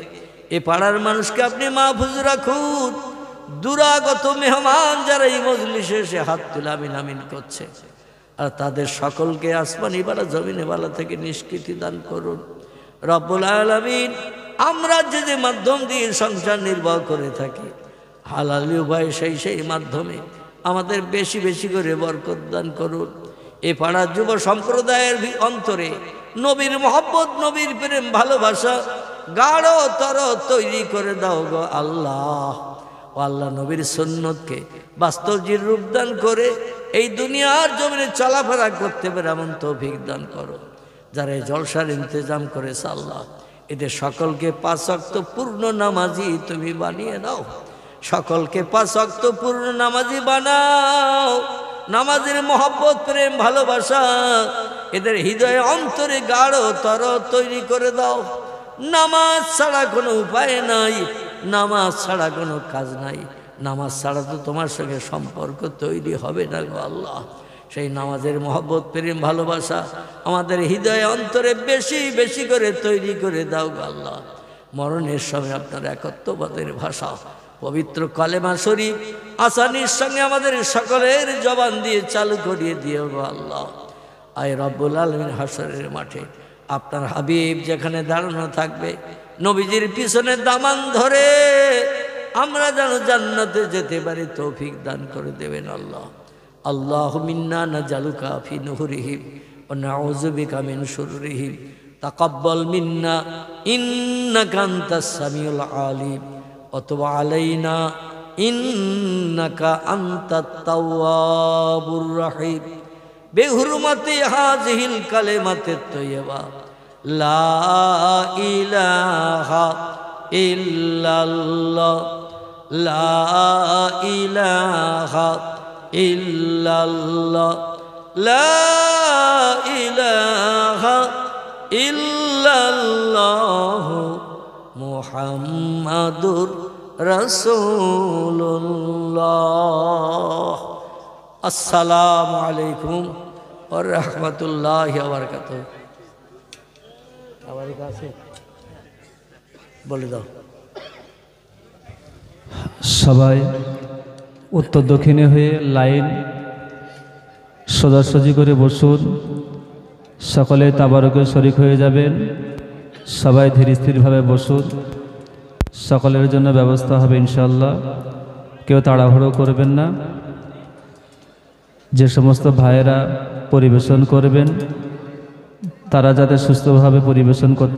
A: এ পাড়ার মানুষকে আপনি মাহফুজ রাখুন। দুরাগত মেহমান যারা এই মজলিসে এসে হাত তুলে আমিন আমিন করছে, আর তাদের সকলকে আসমানি বালা জমিনে বালা থেকে নিষ্কৃতি দান করুন রব্বুল আলামিন। আমরা যে যে মাধ্যম দিয়ে সংসার নির্বাহ করে থাকি হালালি উপায় সেই মাধ্যমে আমাদের বেশি বেশি করে বরকত দান করুন। এ পাড়ার যুব সম্প্রদায়ের অন্তরে নবীর মহব্বত নবীর প্রেম ভালোবাসা গাঢ়তর তৈরি করে দাও গো আল্লাহ। ও আল্লাহ নবীর সুন্নতকে বাস্তব রূপদান করে এই দুনিয়ার জমিনে চলাফেরা করতে পারে এমন তৌফিক দান করো। যারা এই জলসার ইন্তজাম করেছে আল্লাহ এদের সকলকে 5 ওয়াক্ত পূর্ণ নামাজি তুমি বানিয়ে দাও। সকলকে 5 ওয়াক্ত পূর্ণ নামাজি বানাও। নামাজের মহব্বত প্রেম ভালোবাসা এদের হৃদয়ে অন্তরে গাঢ় তর তৈরি করে দাও। নামাজ ছাড়া কোনো উপায় নাই, নামাজ ছাড়া কোনো কাজ নাই, নামাজ ছাড়া তো তোমার সঙ্গে সম্পর্ক তৈরি হবে না গো আল্লাহ। সেই নামাজের মহব্বত প্রেম ভালোবাসা আমাদের হৃদয়ে অন্তরে বেশি বেশি করে তৈরি করে দাও গো আল্লাহ। মরণের সময় আপনার একত্ববাদের ভাষা পবিত্র কালেমা শরীফ আসানির সঙ্গে আমাদের সকলের জবান দিয়ে চালু করিয়ে দিও গো আল্লাহ। আয় রব্বুল আলামিন হাসরের মাঠে আপনার হাবিব যেখানে দাঁড়ানো থাকবে, নবীজির পিছনে দামান ধরে আমরা যেন জান্নাতে যেতে পারি তৌফিক দান করে দেবেন আল্লাহ। আল্লাহুম্মা ইন্না নাজআলুকা ফি নুহুরিহিম ওয়া নাউযু বিকা মিন শুরুরিহিম তাকাব্বাল মিন্না ইন্নাকা আনতাস সামিউল আলিম ওয়া তুব আলাইনা ইন্নাকা আনতাত তাওয়াবুর রহিম। বেহুরমাতি হাযিহিল কালিমাতিত তাইয়্যিবা লা ইলাহা ইল্লাল্লাহ লা ইলাহা ইল্লাল্লাহ লা ইলাহা ইল্লাল্লাহ মুহাম্মাদুর রাসূলুল্লাহ। আসসালামু আলাইকুম ওয়া রাহমাতুল্লাহি ওয়া বারাকাতুহু। আমার কাছে বলে দাও।
B: সবাই উত্তর দক্ষিণে হয়ে লাইন সোজাসুজি করে বসুন। সকলে তাবারুকে শরীক হয়ে যাবেন। সবাই ধীর স্থিরভাবে বসুন। সকলের জন্য ব্যবস্থা হবে ইনশাআল্লাহ। কেউ তাড়াহুড়ো করবেন না। যে সমস্ত ভাইয়েরা পরিবেশন করবেন তারা যাতে সুস্থভাবে পরিবেশন করতে